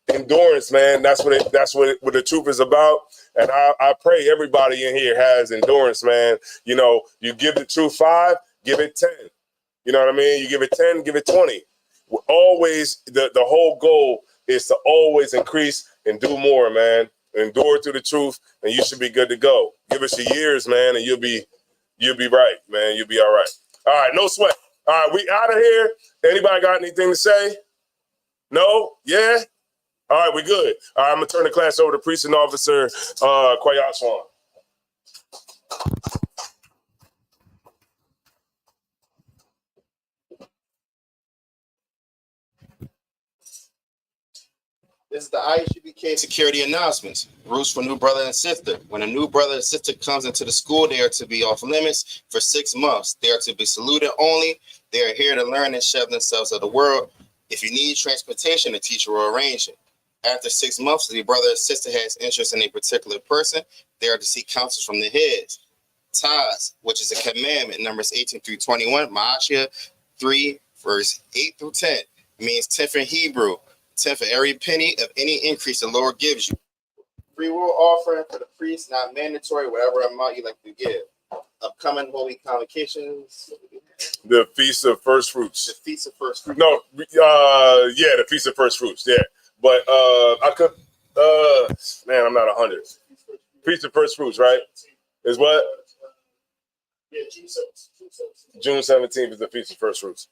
Endurance, man. That's what the truth is about. And I pray everybody in here has endurance, man. You give the truth 5, give it 10. You know what I mean? You give it 10, give it 20. Always, the whole goal is to always increase and do more, man. Endure through the truth, and you should be good to go. Give us your years, man, and you'll be right, man. You'll be all right. All right, no sweat. All right, we out of here. Anybody got anything to say? No? Yeah? All right, we good. All right, I'm going to turn the class over to Precinct Officer Kwayat Swan. This is the ISUBK security announcements. Rules for new brother and sister. When a new brother and sister comes into the school, they are to be off limits for 6 months. They are to be saluted only. They are here to learn and shove themselves of the world. If you need transportation, the teacher will arrange it. After 6 months, if the brother or sister has interest in a particular person, they are to seek counsel from the heads. Taz, which is a commandment, Numbers 18 through 21, Ma'ashia 3, verse 8 through 10, means 10th in Hebrew. 10th for every penny of any increase the Lord gives you. Free will offering for the priest, not mandatory, whatever amount you like to give. Upcoming holy convocations. The Feast of First Fruits. The Feast of First Fruits. No, the Feast of First Fruits, yeah. But I could, I'm not 100. Feast of First Fruits, right? Is what? Yeah, June 17th is the Feast of First Fruits.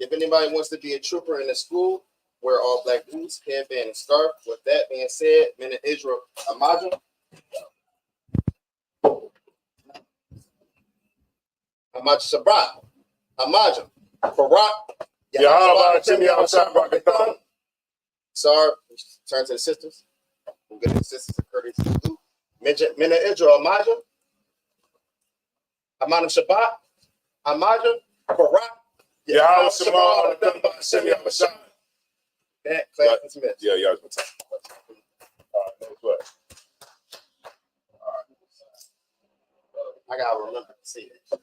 If anybody wants to be a trooper in the school, wear all black boots, headband, and scarf. With that being said, men of Israel, Amajim. Amaj Sabrat. Amajim. Barak. Sir, turn to the sisters. We'll get the sisters a courteous salute. Men of Israel, Amajim. Amanim Shabbat. Amajim. Barak. Yahweh Shema, done by Shem Yahweh. That class dismissed. Yeah, Yahweh. All right, no sweat. I gotta remember to say that.